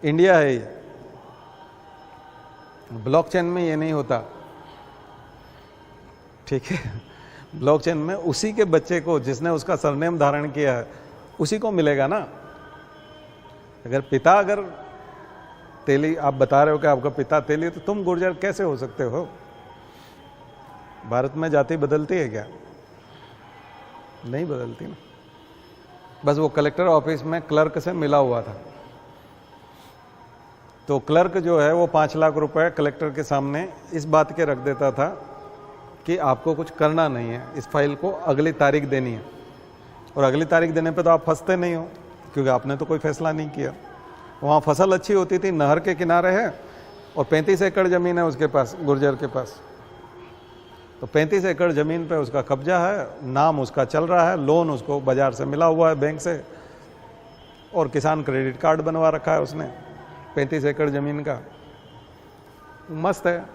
इंडिया है ये, ब्लॉकचेन में ये नहीं होता, ठीक है। ब्लॉकचेन में उसी के बच्चे को जिसने उसका सरनेम धारण किया है उसी को मिलेगा ना। अगर पिता अगर तेली, आप बता रहे हो कि आपका पिता तेली, तो तुम गुर्जर कैसे हो सकते हो? भारत में जाति बदलती है क्या? नहीं बदलती ना। बस वो कलेक्टर ऑफिस में क्लर्क से मिला हुआ था, तो क्लर्क जो है वो 5 लाख रुपए कलेक्टर के सामने इस बात के रख देता था कि आपको कुछ करना नहीं है, इस फाइल को अगली तारीख देनी है। और अगली तारीख देने पे तो आप फंसते नहीं हो, क्योंकि आपने तो कोई फैसला नहीं किया। वहाँ फसल अच्छी होती थी, नहर के किनारे है, और 35 एकड़ ज़मीन है उसके पास, गुर्जर के पास। तो 35 एकड़ ज़मीन पे उसका कब्जा है, नाम उसका चल रहा है, लोन उसको बाजार से मिला हुआ है, बैंक से, और किसान क्रेडिट कार्ड बनवा रखा है उसने 35 एकड़ ज़मीन का। मस्त है।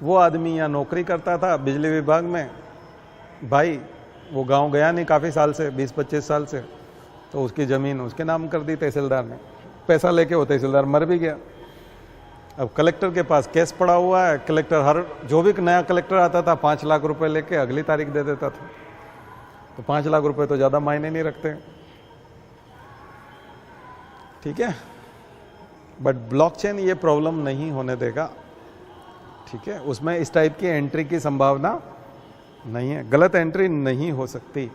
वो आदमी यहाँ नौकरी करता था बिजली विभाग में, भाई वो गांव गया नहीं काफ़ी साल से, 20-25 साल से, तो उसकी ज़मीन उसके नाम कर दी तहसीलदार ने। पैसा लेके वो तहसीलदार मर भी गया। अब कलेक्टर के पास केस पड़ा हुआ है, कलेक्टर हर जो भी नया कलेक्टर आता था 5 लाख रुपए लेके अगली तारीख दे देता था। तो 5 लाख रुपए तो ज़्यादा मायने नहीं रखते, ठीक है। बट ब्लॉकचेन ये प्रॉब्लम नहीं होने देगा, ठीक है। उसमें इस टाइप की एंट्री की संभावना नहीं है, गलत एंट्री नहीं हो सकती।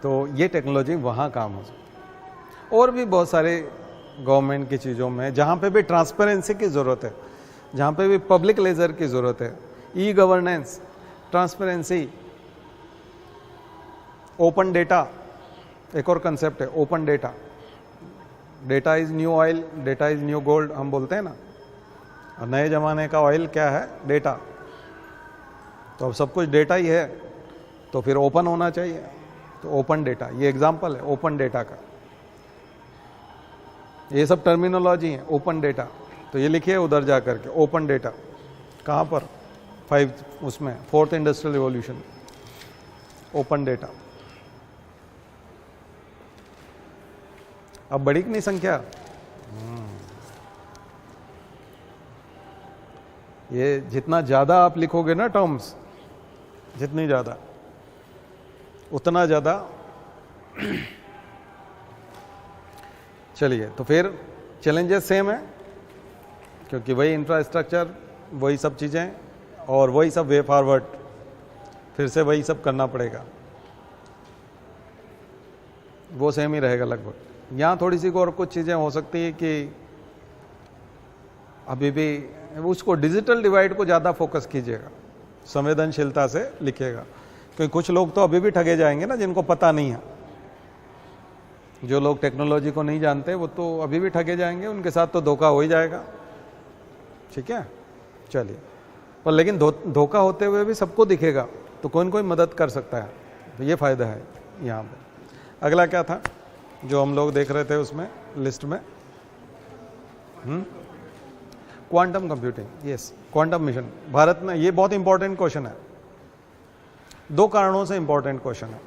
तो ये टेक्नोलॉजी वहाँ काम हो सकती। और भी बहुत सारे गवर्नमेंट की चीज़ों में जहाँ पे भी ट्रांसपेरेंसी की ज़रूरत है, जहाँ पे भी पब्लिक लेजर की ज़रूरत है, e governance, transparency, open data, एक और कंसेप्ट है open data. Data is new oil, data is new gold हम बोलते हैं ना, और नए ज़माने का ऑयल क्या है? डेटा। तो अब सब कुछ डेटा ही है, तो फिर ओपन होना चाहिए। तो ओपन डेटा, ये एग्जांपल है ओपन डेटा का। ये सब टर्मिनोलॉजी है ओपन डेटा। तो ये लिखिए उधर जा करके ओपन डेटा कहाँ पर? 5 उसमें 4th industrial revolution, open data. अब बढ़ी कि नहीं संख्या? ये जितना ज़्यादा आप लिखोगे ना टर्म्स, जितनी ज़्यादा उतना ज़्यादा। चलिए, तो फिर चैलेंजेस सेम है, क्योंकि वही इंफ्रास्ट्रक्चर, वही सब चीज़ें और वही सब वे फॉरवर्ड, फिर से वही सब करना पड़ेगा, वो सेम ही रहेगा लगभग। यहाँ थोड़ी सी और कुछ चीज़ें हो सकती है कि अभी भी उसको डिजिटल डिवाइड को ज़्यादा फोकस कीजिएगा, संवेदनशीलता से लिखिएगा, क्योंकि कुछ लोग तो अभी भी ठगे जाएंगे ना, जिनको पता नहीं है। जो लोग टेक्नोलॉजी को नहीं जानते वो तो अभी भी ठगे जाएंगे, उनके साथ तो धोखा हो ही जाएगा, ठीक है। चलिए, पर लेकिन धोखा होते हुए भी सबको दिखेगा, तो कोई न कोई मदद कर सकता है, तो ये फ़ायदा है यहाँ पर। अगला क्या था जो हम लोग देख रहे थे उसमें लिस्ट में? Quantum computing. Yes, quantum mission Bharat में, ये बहुत इंपॉर्टेंट क्वेश्चन है। 2 कारणों से इंपॉर्टेंट क्वेश्चन है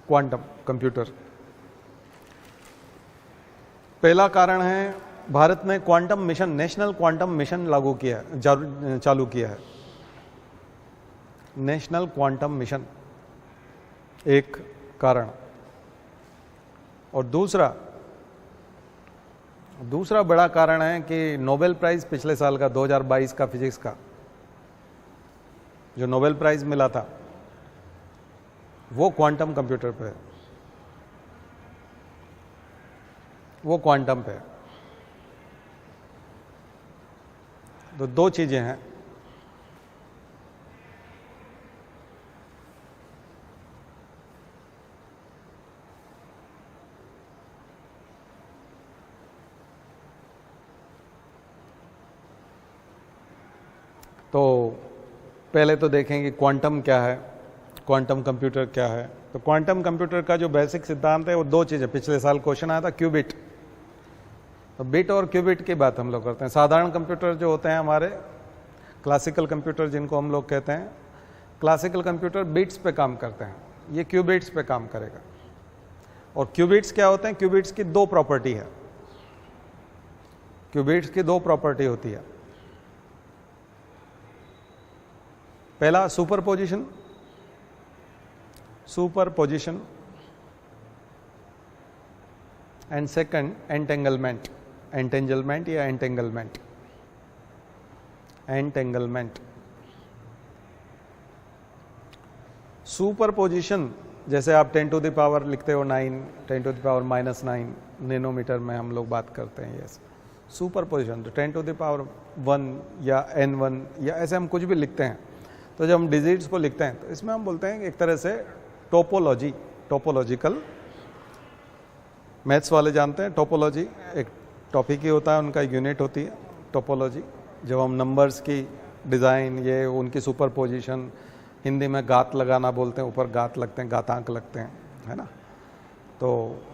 क्वांटम कंप्यूटर। पहला कारण है, भारत में quantum mission, national quantum mission लागू किया है, चालू किया है। नेशनल क्वांटम मिशन एक कारण। और दूसरा बड़ा कारण है कि नोबेल प्राइज पिछले साल का 2022 का फिजिक्स का जो नोबेल प्राइज मिला था, वो क्वांटम कंप्यूटर पे है, वो क्वांटम पे है। तो 2 चीजें हैं। तो पहले तो देखेंगे क्वांटम क्या है, क्वांटम कंप्यूटर क्या है। तो क्वांटम कंप्यूटर का जो बेसिक सिद्धांत है वो 2 चीज़ें, पिछले साल क्वेश्चन आया था क्यूबिट। तो बिट और क्यूबिट की बात हम लोग करते हैं। साधारण कंप्यूटर जो होते हैं हमारे, क्लासिकल कंप्यूटर जिनको हम लोग कहते हैं, क्लासिकल कंप्यूटर बिट्स पे काम करते हैं, ये क्यूबिट्स पे काम करेगा। और क्यूबिट्स क्या होते हैं? क्यूबिट्स की 2 प्रॉपर्टी है। क्यूबिट्स की 2 प्रॉपर्टी होती है। पहला सुपरपोजिशन, एंड सेकंड एंटेंगलमेंट, या एंटेंगलमेंट। सुपरपोजिशन जैसे आप 10 टू द पावर लिखते हो 9, 10 टू द पावर -9 नैनोमीटर में हम लोग बात करते हैं। Yes, superposition. तो 10 टू द पावर 1 या n1 या ऐसे हम कुछ भी लिखते हैं। तो जब हम डिजिट्स को लिखते हैं तो इसमें हम बोलते हैं एक तरह से टोपोलॉजी, टोपोलॉजिकल। मैथ्स वाले जानते हैं टोपोलॉजी एक टॉपिक ही होता है, उनका यूनिट होती है टोपोलॉजी। जब हम नंबर्स की डिज़ाइन, ये उनकी सुपरपोजिशन, हिंदी में गात लगाना बोलते हैं, ऊपर गात लगते हैं, गातांक लगते हैं, है ना। तो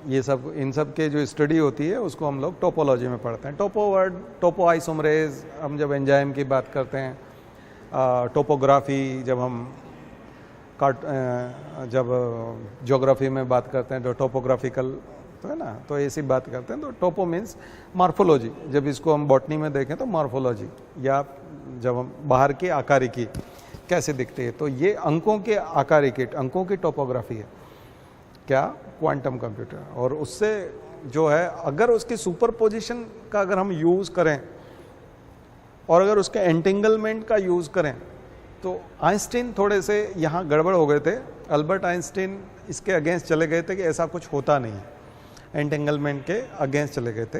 ये सब, इन सब के जो स्टडी होती है उसको हम लोग टोपोलॉजी में पढ़ते हैं। टोपो वर्ड, टोपो आइसोमरेज, हम जब एंजाइम की बात करते हैं, टोपोग्राफी जब हम जब ज्योग्राफी में बात करते हैं तो टोपोग्राफिकल, तो है ना, तो ऐसी बात करते हैं। तो टोपो मीन्स मॉर्फोलॉजी, जब इसको हम बॉटनी में देखें तो मॉर्फोलॉजी, या जब हम बाहर की आकारिकी कैसे दिखती है, तो ये अंकों के आकारिकी, अंकों की टोपोग्राफी है क्या? Quantum computer. और उससे जो है अगर उसकी सुपरपोजिशन का अगर हम यूज़ करें और अगर उसके एंटेंगलमेंट का यूज़ करें तो आइंस्टीन थोड़े से यहाँ गड़बड़ हो गए थे। अल्बर्ट आइंस्टीन इसके अगेंस्ट चले गए थे कि ऐसा कुछ होता नहीं है, एंटेंगलमेंट के अगेंस्ट चले गए थे।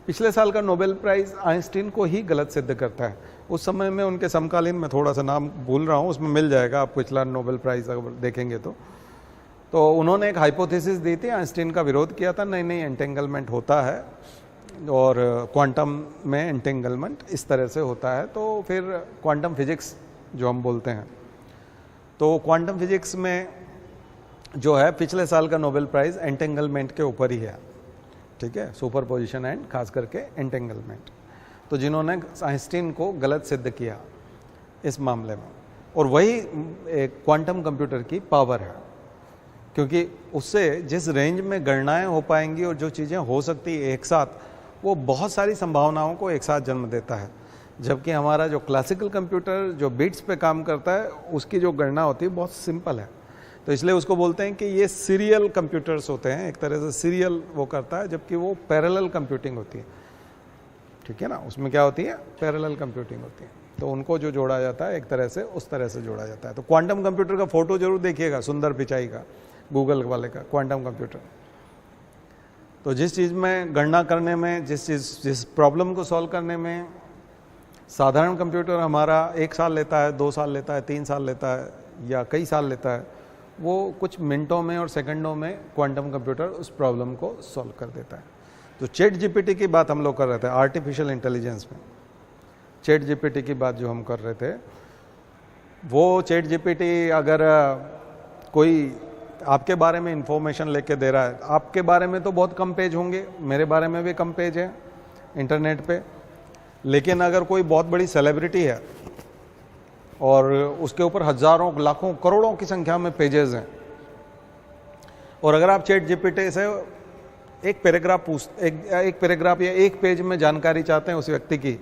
पिछले साल का नोबेल प्राइज़ आइंस्टीन को ही गलत सिद्ध करता है। उस समय में उनके समकालीन में थोड़ा सा नाम भूल रहा हूँ, उसमें मिल जाएगा आप पिछला नोबेल प्राइज़ अगर देखेंगे तो उन्होंने एक हाइपोथेसिस दी थी, आइंस्टीन का विरोध किया था, नहीं एंटेंगलमेंट होता है और क्वांटम में एंटेंगलमेंट इस तरह से होता है। तो फिर क्वांटम फिजिक्स जो हम बोलते हैं, तो क्वांटम फिजिक्स में जो है पिछले साल का नोबेल प्राइज़ एंटेंगलमेंट के ऊपर ही है, ठीक है, सुपरपोजिशन एंड खास करके एंटेंगलमेंट। तो जिन्होंने आइंस्टीन को गलत सिद्ध किया इस मामले में, और वही एक क्वांटम कंप्यूटर की पावर है, क्योंकि उससे जिस रेंज में गणनाएं हो पाएंगी और जो चीज़ें हो सकती है एक साथ, वो बहुत सारी संभावनाओं को एक साथ जन्म देता है। जबकि हमारा जो क्लासिकल कंप्यूटर जो बिट्स पे काम करता है उसकी जो गणना होती है बहुत सिंपल है। तो इसलिए उसको बोलते हैं कि ये सीरियल कंप्यूटर्स होते हैं, एक तरह से सीरियल वो करता है, जबकि वो पैरेलल कंप्यूटिंग होती है, ठीक है ना। उसमें क्या होती है, पैरेलल कंप्यूटिंग होती है। तो उनको जो जोड़ा जाता है एक तरह से उस तरह से जोड़ा जाता है। तो क्वांटम कंप्यूटर का फोटो जरूर देखिएगा, सुंदर पिचाई का, गूगल वाले का क्वांटम कंप्यूटर। तो जिस चीज़ में गणना करने में, जिस प्रॉब्लम को सॉल्व करने में साधारण कंप्यूटर हमारा 1 साल लेता है, 2 साल लेता है, 3 साल लेता है या कई साल लेता है, वो कुछ मिनटों में और सेकंडों में क्वांटम कंप्यूटर उस प्रॉब्लम को सॉल्व कर देता है। तो चैट जीपीटी की बात हम लोग कर रहे थे, आर्टिफिशियल इंटेलिजेंस में चैट जीपीटी की बात जो हम कर रहे थे, वो चैट जीपीटी अगर कोई आपके बारे में इंफॉर्मेशन लेके दे रहा है, आपके बारे में तो बहुत कम पेज होंगे, मेरे बारे में भी कम पेज है इंटरनेट पे, लेकिन अगर कोई बहुत बड़ी सेलिब्रिटी है और उसके ऊपर हजारों, लाखों, करोड़ों की संख्या में पेजेस हैं, और अगर आप चैट जीपीटी से एक पैराग्राफ या एक पेज में जानकारी चाहते हैं उस व्यक्ति की,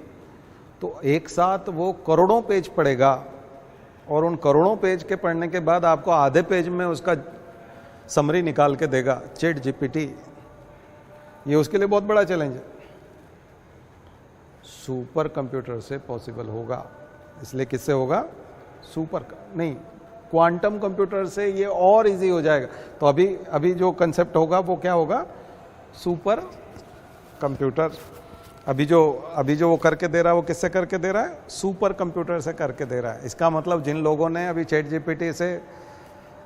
तो एक साथ वो करोड़ों पेज पढ़ेगा, और उन करोड़ों पेज के पढ़ने के बाद आपको आधे पेज में उसका समरी निकाल के देगा चैट जीपीटी। ये उसके लिए बहुत बड़ा चैलेंज है। सुपर कंप्यूटर से पॉसिबल होगा, इसलिए किससे होगा, क्वांटम कंप्यूटर से ये और इजी हो जाएगा। तो अभी जो कंसेप्ट होगा वो क्या होगा, सुपर कंप्यूटर। अभी जो वो करके दे रहा है वो किससे करके दे रहा है, सुपर कंप्यूटर से करके दे रहा है। इसका मतलब जिन लोगों ने अभी चैट जीपीटी से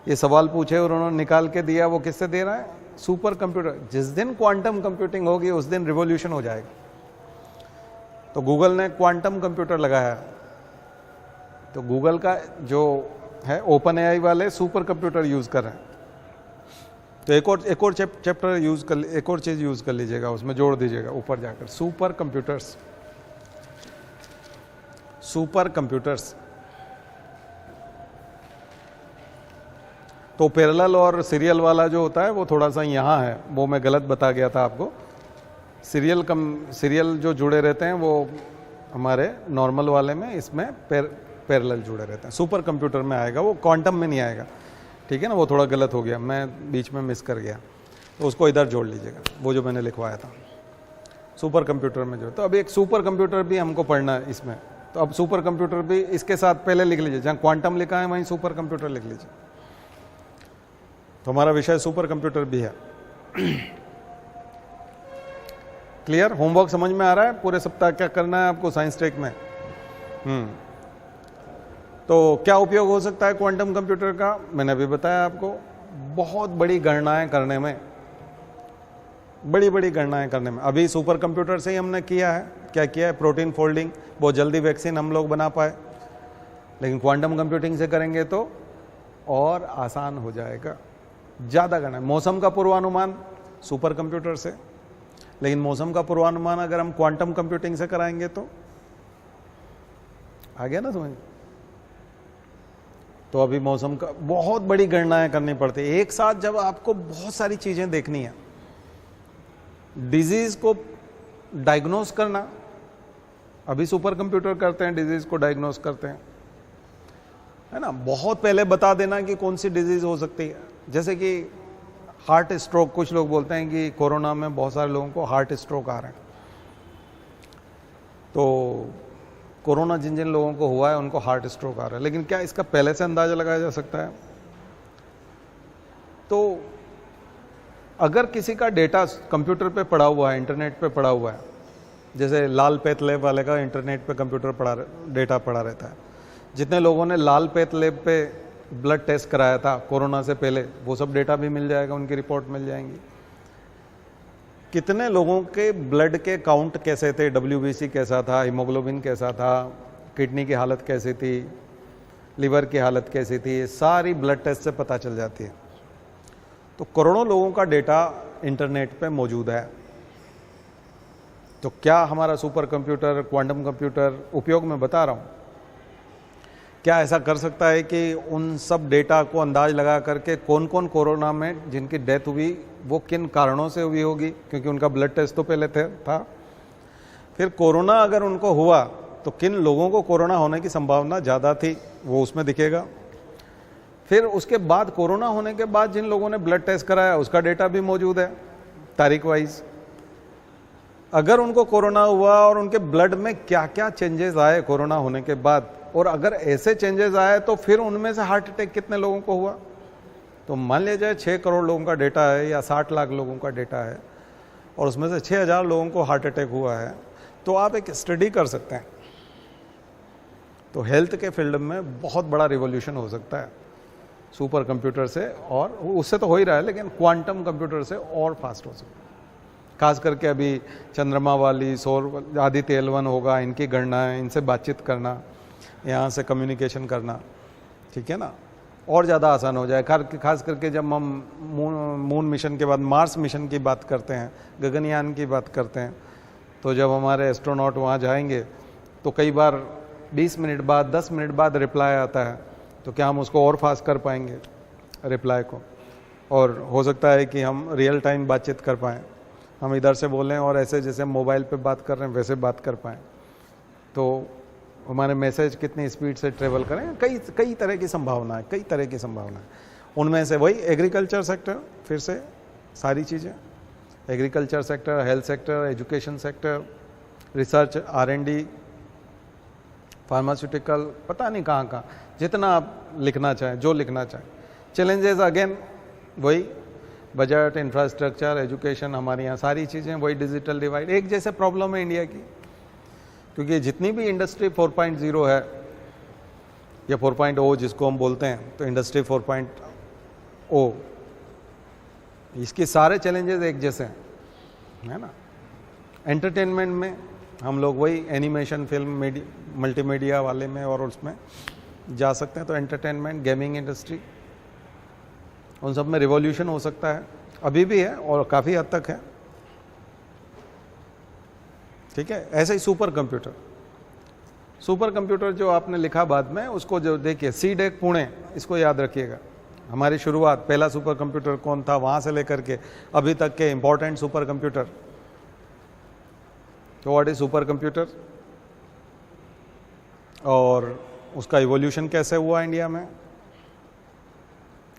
ये सवाल पूछे और उन्होंने निकाल के दिया, वो किससे दे रहा है, सुपर कंप्यूटर। जिस दिन क्वांटम कंप्यूटिंग होगी उस दिन रिवॉल्यूशन हो जाएगा। तो गूगल ने क्वांटम कंप्यूटर लगाया, तो गूगल का जो है ओपन एआई वाले सुपर कंप्यूटर यूज कर रहे हैं। तो एक और चैप्टर यूज कर, एक और चीज यूज कर लीजिएगा, उसमें जोड़ दीजिएगा ऊपर जाकर, सुपर कंप्यूटर्स। तो पैरेलल और सीरियल वाला जो होता है वो थोड़ा सा यहाँ है, वो मैं गलत बता गया था आपको। सीरियल जो जुड़े रहते हैं वो हमारे नॉर्मल वाले में, इसमें पैरेलल जुड़े रहते हैं। सुपर कंप्यूटर में आएगा, वो क्वांटम में नहीं आएगा, ठीक है ना। वो थोड़ा गलत हो गया, मैं बीच में मिस कर गया, तो उसको इधर जोड़ लीजिएगा, वो जो मैंने लिखवाया था सुपर कंप्यूटर में जो। तो अब एक सुपर कंप्यूटर भी हमको पढ़ना है इसमें, तो अब सुपर कंप्यूटर भी इसके साथ पहले लिख लीजिए, जहाँ क्वांटम लिखा है वहीं सुपर कंप्यूटर लिख लीजिए। तो हमारा विषय सुपर कंप्यूटर भी है। क्लियर, होमवर्क समझ में आ रहा है? पूरे सप्ताह क्या करना है आपको साइंस टेक में? तो क्या उपयोग हो सकता है क्वांटम कंप्यूटर का, मैंने अभी बताया आपको। बहुत बड़ी गणनाएं करने में, बड़ी गणनाएं करने में। अभी सुपर कंप्यूटर से ही हमने किया है, क्या किया है, प्रोटीन फोल्डिंग, बहुत जल्दी वैक्सीन हम लोग बना पाए। लेकिन क्वांटम कंप्यूटिंग से करेंगे तो और आसान हो जाएगा, ज़्यादा गणना। मौसम का पूर्वानुमान सुपर कंप्यूटर से, लेकिन मौसम का पूर्वानुमान अगर हम क्वांटम कंप्यूटिंग से कराएंगे तो आ गया ना समझ। तो अभी मौसम का बहुत बड़ी गणनाएं करनी पड़ती है एक साथ, जब आपको बहुत सारी चीजें देखनी है। डिजीज को डायग्नोस करना, अभी सुपर कंप्यूटर करते हैं, डिजीज को डायग्नोस करते हैं, है ना। बहुत पहले बता देना कि कौन सी डिजीज हो सकती है, जैसे कि हार्ट स्ट्रोक, कुछ लोग बोलते हैं कि कोरोना में बहुत सारे लोगों को हार्ट स्ट्रोक आ रहे हैं। तो कोरोना जिन जिन लोगों को हुआ है उनको हार्ट स्ट्रोक आ रहा है, लेकिन क्या इसका पहले से अंदाजा लगाया जा सकता है? तो अगर किसी का डेटा कंप्यूटर पे पड़ा हुआ है, इंटरनेट पे पड़ा हुआ है, जैसे लाल पेथ लैब वाले का इंटरनेट पे कंप्यूटर डेटा पड़ा रहता है, जितने लोगों ने लाल पेथ लैब पे ब्लड टेस्ट कराया था कोरोना से पहले, वो सब डेटा भी मिल जाएगा, उनकी रिपोर्ट मिल जाएंगी। कितने लोगों के ब्लड के काउंट कैसे थे, WBC कैसा था, हीमोग्लोबिन कैसा था, किडनी की हालत कैसी थी, लिवर की हालत कैसी थी, सारी ब्लड टेस्ट से पता चल जाती है। तो करोड़ों लोगों का डेटा इंटरनेट पे मौजूद है। तो क्या हमारा सुपर कंप्यूटर, क्वांटम कंप्यूटर उपयोग में बता रहा हूँ, क्या ऐसा कर सकता है कि उन सब डेटा को अंदाज लगा करके कौन कौन कोरोना में जिनकी डेथ हुई वो किन कारणों से हुई होगी, क्योंकि उनका ब्लड टेस्ट तो पहले था, फिर कोरोना अगर उनको हुआ तो किन लोगों को कोरोना होने की संभावना ज़्यादा थी वो उसमें दिखेगा। फिर उसके बाद कोरोना होने के बाद जिन लोगों ने ब्लड टेस्ट कराया उसका डेटा भी मौजूद है तारीख वाइज। अगर उनको कोरोना हुआ और उनके ब्लड में क्या क्या चेंजेस आए कोरोना होने के बाद, और अगर ऐसे चेंजेस आए तो फिर उनमें से हार्ट अटैक कितने लोगों को हुआ। तो मान लीजिए 6 करोड़ लोगों का डेटा है या 60 लाख लोगों का डेटा है और उसमें से 6000 लोगों को हार्ट अटैक हुआ है, तो आप एक स्टडी कर सकते हैं। तो हेल्थ के फील्ड में बहुत बड़ा रिवॉल्यूशन हो सकता है सुपर कंप्यूटर से, और उससे तो हो ही रहा है, लेकिन क्वांटम कंप्यूटर से और फास्ट हो सकता है। खास करके अभी चंद्रमा वाली, सौर आदित्य L1 होगा, इनकी गणना है, इनसे बातचीत करना, यहाँ से कम्युनिकेशन करना, ठीक है ना, और ज़्यादा आसान हो जाए। खास करके जब हम मून मिशन के बाद मार्स मिशन की बात करते हैं, गगनयान की बात करते हैं, तो जब हमारे एस्ट्रोनॉट वहाँ जाएंगे तो कई बार 20 मिनट बाद, 10 मिनट बाद रिप्लाई आता है, तो क्या हम उसको और फास्ट कर पाएंगे रिप्लाई को, और हो सकता है कि हम रियल टाइम बातचीत कर पाएँ, हम इधर से बोलें और ऐसे जैसे मोबाइल पे बात कर रहे हैं वैसे बात कर पाएँ, तो हमारे मैसेज कितनी स्पीड से ट्रेवल करें। कई तरह की संभावना है, कई तरह की संभावना है। उनमें से वही एग्रीकल्चर सेक्टर, फिर से सारी चीज़ें, agriculture sector, health sector, education sector, research, R&D, pharmaceutical, पता नहीं कहाँ कहाँ, जितना आप लिखना चाहें, जो लिखना चाहें। चैलेंजेस अगेन वही बजट, इंफ्रास्ट्रक्चर, एजुकेशन, हमारे यहाँ सारी चीज़ें वही, डिजिटल डिवाइड एक जैसे प्रॉब्लम है इंडिया की, क्योंकि जितनी भी इंडस्ट्री 4.0 है या 4.0 जिसको हम बोलते हैं, तो इंडस्ट्री 4.0 इसके सारे चैलेंजेस एक जैसे हैं, है ना। एंटरटेनमेंट में हम लोग वही एनिमेशन, फिल्म, मल्टीमीडिया वाले में और उसमें जा सकते हैं। तो एंटरटेनमेंट, गेमिंग इंडस्ट्री, उन सब में रिवॉल्यूशन हो सकता है, अभी भी है और काफ़ी हद तक है, ठीक है। ऐसे ही सुपर कंप्यूटर जो आपने लिखा बाद में, उसको जो देखिए CDEC पुणे, इसको याद रखिएगा। हमारी शुरुआत, पहला सुपर कंप्यूटर कौन था, वहाँ से लेकर के अभी तक के इम्पोर्टेंट सुपर कंप्यूटर। तो व्हाट इज सुपर कंप्यूटर और उसका इवोल्यूशन कैसे हुआ इंडिया में।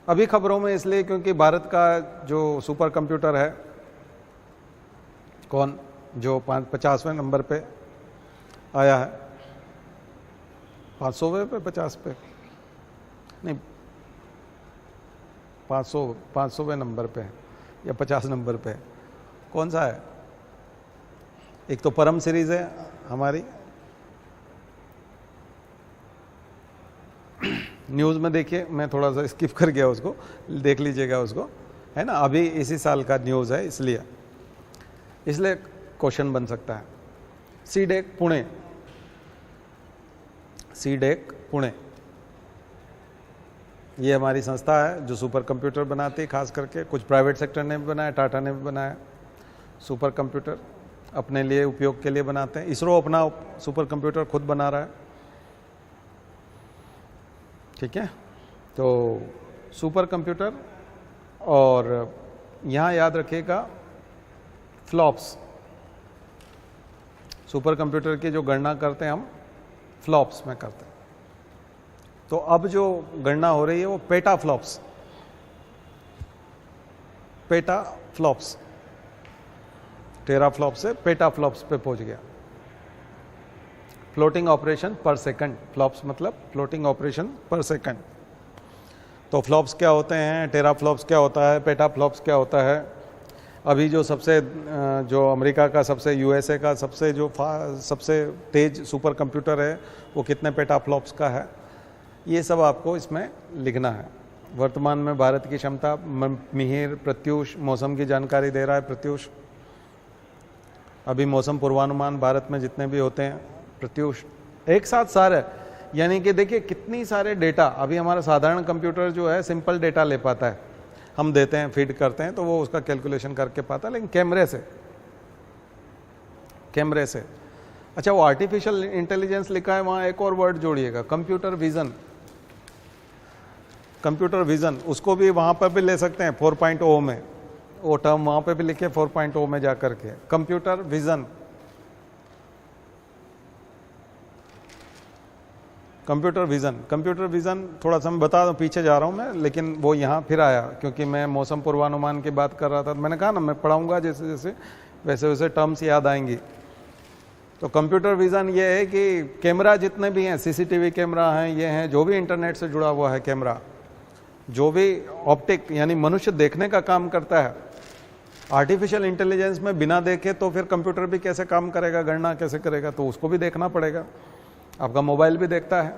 अभी खबरों में इसलिए क्योंकि भारत का जो सुपर कंप्यूटर है, कौन, जो 50वें नंबर पे आया है, 500वें पे, 50 पे नहीं, 500वें नंबर पे या 50 नंबर पे, कौन सा है। एक तो परम सीरीज है हमारी, न्यूज़ में देखिए, मैं थोड़ा सा स्किप कर गया उसको, देख लीजिएगा उसको, है ना, अभी इसी साल का न्यूज़ है, इसलिए क्वेश्चन बन सकता है। CDEC पुणे, ये हमारी संस्था है जो सुपर कंप्यूटर बनाती है, खास करके कुछ प्राइवेट सेक्टर ने भी बनाया, टाटा ने भी बनाया सुपर कंप्यूटर, अपने लिए उपयोग के लिए बनाते हैं। इसरो अपना सुपर कंप्यूटर खुद बना रहा है, ठीक है। तो सुपर कंप्यूटर, और यहाँ याद रखिएगा फ्लॉप्स, सुपर कंप्यूटर की जो गणना करते हैं हम फ्लॉप्स में करते हैं। तो अब जो गणना हो रही है वो पेटा फ्लॉप्स, पेटा फ्लॉप्स, टेरा फ्लॉप्स से पेटा फ्लॉप्स पे पहुंच गया। फ्लोटिंग ऑपरेशन पर सेकंड, फ्लॉप्स मतलब फ्लोटिंग ऑपरेशन पर सेकंड। तो फ्लॉप्स क्या होते हैं, टेरा फ्लॉप्स क्या होता है, पेटा फ्लॉप्स क्या होता है। अभी जो जो अमेरिका का सबसे, यूएसए का सबसे तेज सुपर कंप्यूटर है वो कितने पेटा फ्लॉप्स का है, ये सब आपको इसमें लिखना है। वर्तमान में भारत की क्षमता, मिहिर प्रत्यूष मौसम की जानकारी दे रहा है। प्रत्यूष अभी मौसम पूर्वानुमान भारत में जितने भी होते हैं, प्रत्यूष एक साथ सारे, यानी कि देखिए कितनी सारे डेटा। अभी हमारा साधारण कंप्यूटर जो है सिंपल डेटा ले पाता है, हम देते हैं, फीड करते हैं तो वो उसका कैलकुलेशन करके पाता है, लेकिन कैमरे से अच्छा, वो आर्टिफिशियल इंटेलिजेंस लिखा है, वहाँ एक और वर्ड जोड़िएगा, कंप्यूटर विजन। कंप्यूटर विजन उसको भी वहाँ पर भी ले सकते हैं 4.0 में, वो टर्म वहाँ पे भी लिखे 4.0 में जा करके, कंप्यूटर विजन। कंप्यूटर विजन थोड़ा सा मैं बता दूं, पीछे जा रहा हूँ मैं, लेकिन वो यहाँ फिर आया क्योंकि मैं मौसम पूर्वानुमान की बात कर रहा था। मैंने कहा ना मैं पढ़ाऊंगा जैसे जैसे वैसे वैसे टर्म्स याद आएंगी। तो कंप्यूटर विजन ये है कि कैमरा जितने भी हैं, सीसीटीवी कैमरा हैं, ये हैं, जो भी इंटरनेट से जुड़ा हुआ है कैमरा, जो भी ऑप्टिक यानी मनुष्य देखने का काम करता है, आर्टिफिशियल इंटेलिजेंस में बिना देखे तो फिर कंप्यूटर भी कैसे काम करेगा, गणना कैसे करेगा, तो उसको भी देखना पड़ेगा। आपका मोबाइल भी देखता है,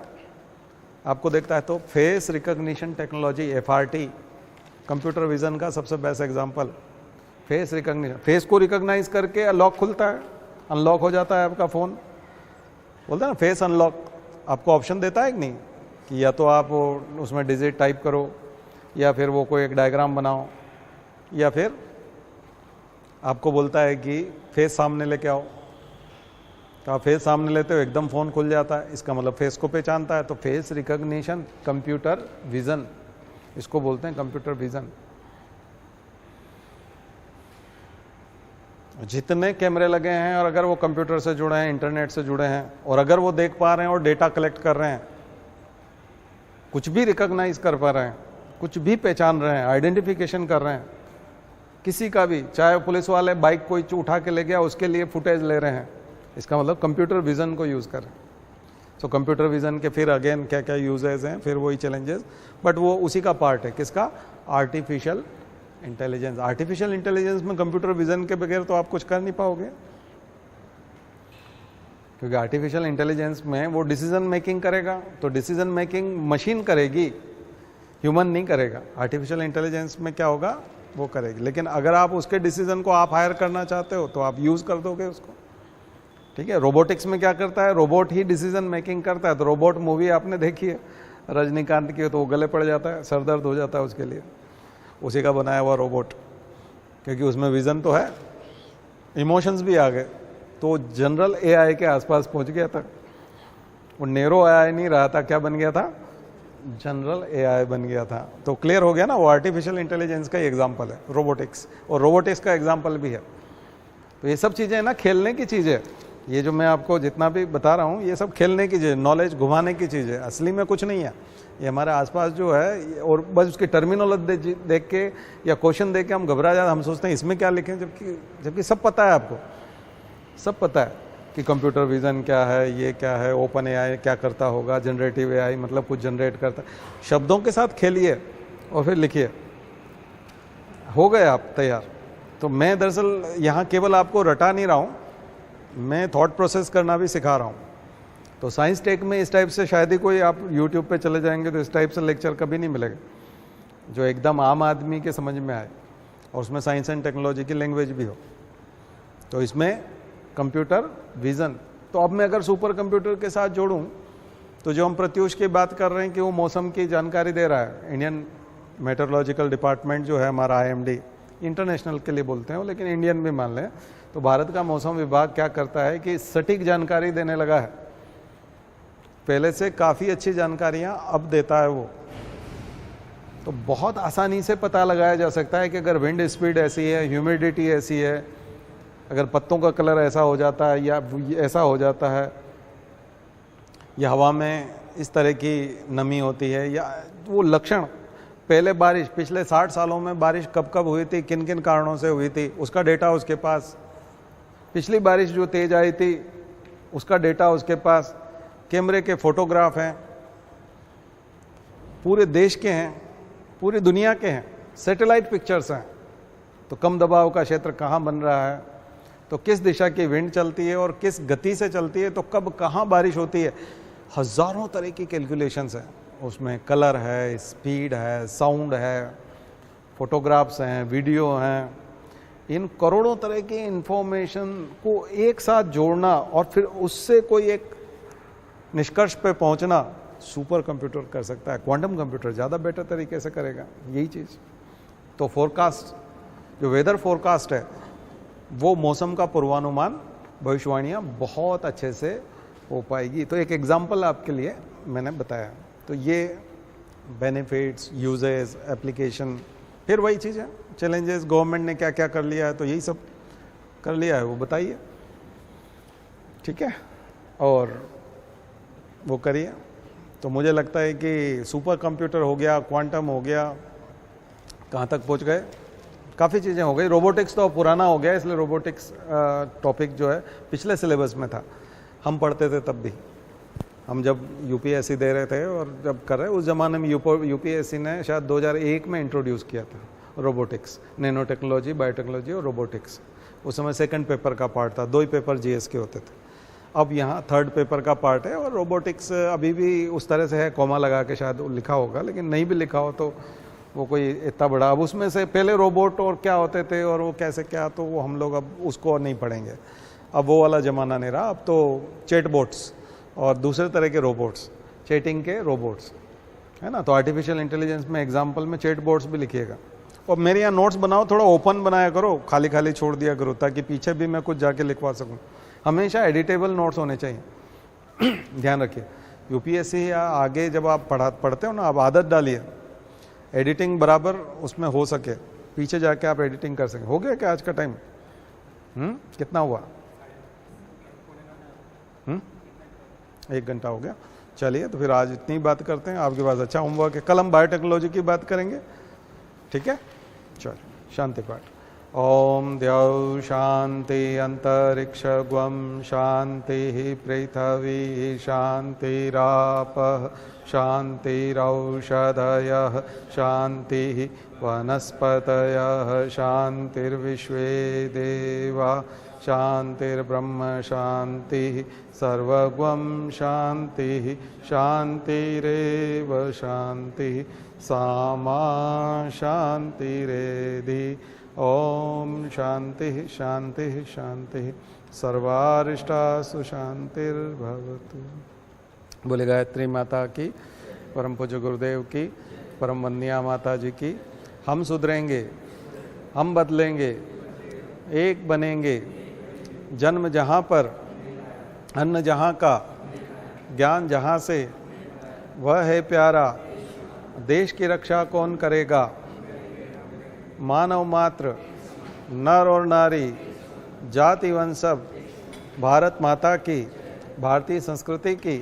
आपको देखता है। तो face recognition technology, FRT, computer vision का सबसे best example. Face recognition, face को रिकॉग्नाइज करके लॉक खुलता है, अनलॉक हो जाता है आपका फ़ोन, बोलते हैं ना फेस अनलॉक। आपको ऑप्शन देता है कि नहीं, कि या तो आप उसमें डिजिट टाइप करो, या फिर वो कोई एक डायग्राम बनाओ, या फिर आपको बोलता है कि फेस सामने लेके आओ। तो आप फेस सामने लेते हो, एकदम फ़ोन खुल जाता है, इसका मतलब फेस को पहचानता है। तो फेस रिकॉग्निशन, कंप्यूटर विजन, इसको बोलते हैं कंप्यूटर विजन। जितने कैमरे लगे हैं और अगर वो कंप्यूटर से जुड़े हैं, इंटरनेट से जुड़े हैं, और अगर वो देख पा रहे हैं और डेटा कलेक्ट कर रहे हैं, कुछ भी रिकॉग्नाइज कर पा रहे हैं, कुछ भी पहचान रहे हैं, आइडेंटिफिकेशन कर रहे हैं किसी का भी, चाहे पुलिस वाले बाइक कोई उठा के ले गया उसके लिए फुटेज ले रहे हैं, इसका मतलब कंप्यूटर विजन को यूज़ करें। सो कंप्यूटर विजन के फिर अगेन क्या क्या यूजेस हैं, फिर वही चैलेंजेस, बट वो उसी का पार्ट है। किसका? Artificial intelligence. आर्टिफिशियल इंटेलिजेंस में कंप्यूटर विजन के बगैर तो आप कुछ कर नहीं पाओगे, क्योंकि आर्टिफिशियल इंटेलिजेंस में वो डिसीजन मेकिंग करेगा, तो डिसीजन मेकिंग मशीन करेगी, ह्यूमन नहीं करेगा। आर्टिफिशियल इंटेलिजेंस में क्या होगा, वो करेगी। लेकिन अगर आप उसके डिसीजन को आप हायर करना चाहते हो तो आप यूज़ कर दोगे उसको, ठीक है। रोबोटिक्स में क्या करता है, रोबोट ही डिसीजन मेकिंग करता है। तो रोबोट मूवी आपने देखी है रजनीकांत की, तो वो गले पड़ जाता है, सर दर्द हो जाता है उसके लिए, उसी का बनाया हुआ रोबोट, क्योंकि उसमें विजन तो है, इमोशंस भी आ गए। तो जनरल AI के आसपास पहुंच गया था, वो नेरो AI नहीं रहा था, क्या बन गया था, जनरल AI बन गया था। तो क्लियर हो गया ना, वो आर्टिफिशियल इंटेलिजेंस का ही एग्जाम्पल है रोबोटिक्स, और रोबोटिक्स का एग्जाम्पल भी है। तो ये सब चीज़ें ना खेलने की चीज़ें, ये जो मैं आपको जितना भी बता रहा हूँ ये सब खेलने की चीज़, नॉलेज घुमाने की चीज़ है, असली में कुछ नहीं है। ये हमारे आसपास जो है, और बस उसकी टर्मिनोलॉजी देख के या क्वेश्चन देख के हम घबरा जाते, हम सोचते हैं इसमें क्या लिखें, जबकि सब पता है आपको, सब पता है कि कंप्यूटर विजन क्या है, ये क्या है, ओपन AI क्या करता होगा, जनरेटिव AI मतलब कुछ जनरेट करता है। शब्दों के साथ खेलिए और फिर लिखिए, हो गए आप तैयार। तो मैं दरअसल यहाँ केवल आपको रटा नहीं रहा हूँ, मैं थॉट प्रोसेस करना भी सिखा रहा हूँ। तो साइंस टेक में इस टाइप से शायद ही कोई, आप यूट्यूब पे चले जाएंगे तो इस टाइप से लेक्चर कभी नहीं मिलेगा जो एकदम आम आदमी के समझ में आए, और उसमें साइंस एंड टेक्नोलॉजी की लैंग्वेज भी हो। तो इसमें कंप्यूटर विजन, तो अब मैं अगर सुपर कंप्यूटर के साथ जोड़ूं, तो जो हम प्रत्यूष की बात कर रहे हैं कि वो मौसम की जानकारी दे रहा है, इंडियन मेट्रोलॉजिकल डिपार्टमेंट जो है हमारा IMD, इंटरनेशनल के लिए बोलते हैं वो, लेकिन इंडियन भी मान लें, तो भारत का मौसम विभाग क्या करता है कि सटीक जानकारी देने लगा है। पहले से काफ़ी अच्छी जानकारियां अब देता है वो, तो बहुत आसानी से पता लगाया जा सकता है कि अगर विंड स्पीड ऐसी है, ह्यूमिडिटी ऐसी है, अगर पत्तों का कलर ऐसा हो जाता है या ऐसा हो जाता है, या हवा में इस तरह की नमी होती है, या वो लक्षण पहले बारिश पिछले 60 सालों में बारिश कब कब हुई थी, किन किन कारणों से हुई थी, उसका डेटा उसके पास। पिछली बारिश जो तेज आई थी उसका डेटा उसके पास। कैमरे के फोटोग्राफ हैं, पूरे देश के हैं, पूरी दुनिया के हैं, सैटेलाइट पिक्चर्स हैं। तो कम दबाव का क्षेत्र कहाँ बन रहा है, तो किस दिशा की विंड चलती है और किस गति से चलती है, तो कब कहाँ बारिश होती है, हजारों तरह की कैलकुलेशंस हैं उसमें। कलर है, स्पीड है, साउंड है, फोटोग्राफ्स हैं, वीडियो हैं। इन करोड़ों तरह की इंफॉर्मेशन को एक साथ जोड़ना और फिर उससे कोई एक निष्कर्ष पे पहुंचना सुपर कंप्यूटर कर सकता है। क्वांटम कंप्यूटर ज़्यादा बेटर तरीके से करेगा यही चीज़। तो फोरकास्ट, जो वेदर फोरकास्ट है, वो मौसम का पूर्वानुमान, भविष्यवाणियाँ बहुत अच्छे से हो पाएगी। तो एक एग्जाम्पल आपके लिए मैंने बताया। तो ये बेनिफिट्स, यूजेस, एप्लीकेशन, फिर वही चीज़ है, चैलेंजेस, गवर्नमेंट ने क्या क्या कर लिया है, तो यही सब कर लिया है वो बताइए, ठीक है, और वो करिए। तो मुझे लगता है कि सुपर कंप्यूटर हो गया, क्वांटम हो गया, कहाँ तक पहुँच गए, काफ़ी चीज़ें हो गई। रोबोटिक्स तो पुराना हो गया, इसलिए रोबोटिक्स टॉपिक जो है पिछले सिलेबस में था, हम पढ़ते थे तब भी। हम जब यूपीएससी दे रहे थे और जब कर रहे, उस ज़माने में यूपीएससी ने शायद 2001 में इंट्रोड्यूस किया था रोबोटिक्स, नैनो टेक्नोलॉजी, बायोटेक्नोलॉजी और रोबोटिक्स। उस समय सेकंड पेपर का पार्ट था, 2 ही पेपर जीएस के होते थे। अब यहाँ थर्ड पेपर का पार्ट है। और रोबोटिक्स अभी भी उस तरह से है, कॉमा लगा के शायद लिखा होगा, लेकिन नहीं भी लिखा हो तो वो कोई इतना बड़ा। अब उसमें से पहले रोबोट और क्या होते थे और वो कैसे क्या, तो वो हम लोग अब उसको नहीं पढ़ेंगे। अब वो वाला ज़माना नहीं रहा। अब तो चैटबॉट्स और दूसरे तरह के रोबोट्स, चैटिंग के रोबोट्स, है ना। तो आर्टिफिशियल इंटेलिजेंस में एग्जाम्पल में चैटबॉट्स भी लिखिएगा। और मेरे यहाँ नोट्स बनाओ, थोड़ा ओपन बनाया करो, खाली खाली छोड़ दिया करो, ताकि पीछे भी मैं कुछ जाके लिखवा सकूँ। हमेशा एडिटेबल नोट्स होने चाहिए। ध्यान रखिए, यूपीएससी या आगे जब आप पढ़ते हो ना, आप आदत डालिए एडिटिंग बराबर उसमें हो सके, पीछे जाके आप एडिटिंग कर सकें। हो गया क्या आज का टाइम? कितना हुआ? 1 घंटा हो गया। चलिए, तो फिर आज इतनी बात करते हैं। आपके पास अच्छा होमवर्क है, कल हम बायोटेक्नोलॉजी की बात करेंगे, ठीक है। चलो, शांति पाठ। ओम द्यौ शांति अंतरिक्षगुम शांति पृथ्वी शांतिरापः शांतिरौषधयः शांति वनस्पतयः शांतिर्विश्वे देवा शांतिर्ब्रह्म शांति सर्वगुम शांति शांतिरेव शांति सामा शांतिरेधि। ओम शांति शांति शांति सर्वारिष्टासु शांतिर्भवतु। बोले गायत्री माता की, परम पूज्य गुरुदेव की, परम वंदनीय माता जी की। हम सुधरेंगे, हम बदलेंगे, एक बनेंगे। जन्म जहाँ पर, अन्न जहाँ का, ज्ञान जहाँ से, वह है प्यारा। देश की रक्षा कौन करेगा? मानव मात्र, नर और नारी, जाति वंश सब, भारत माता की, भारतीय संस्कृति की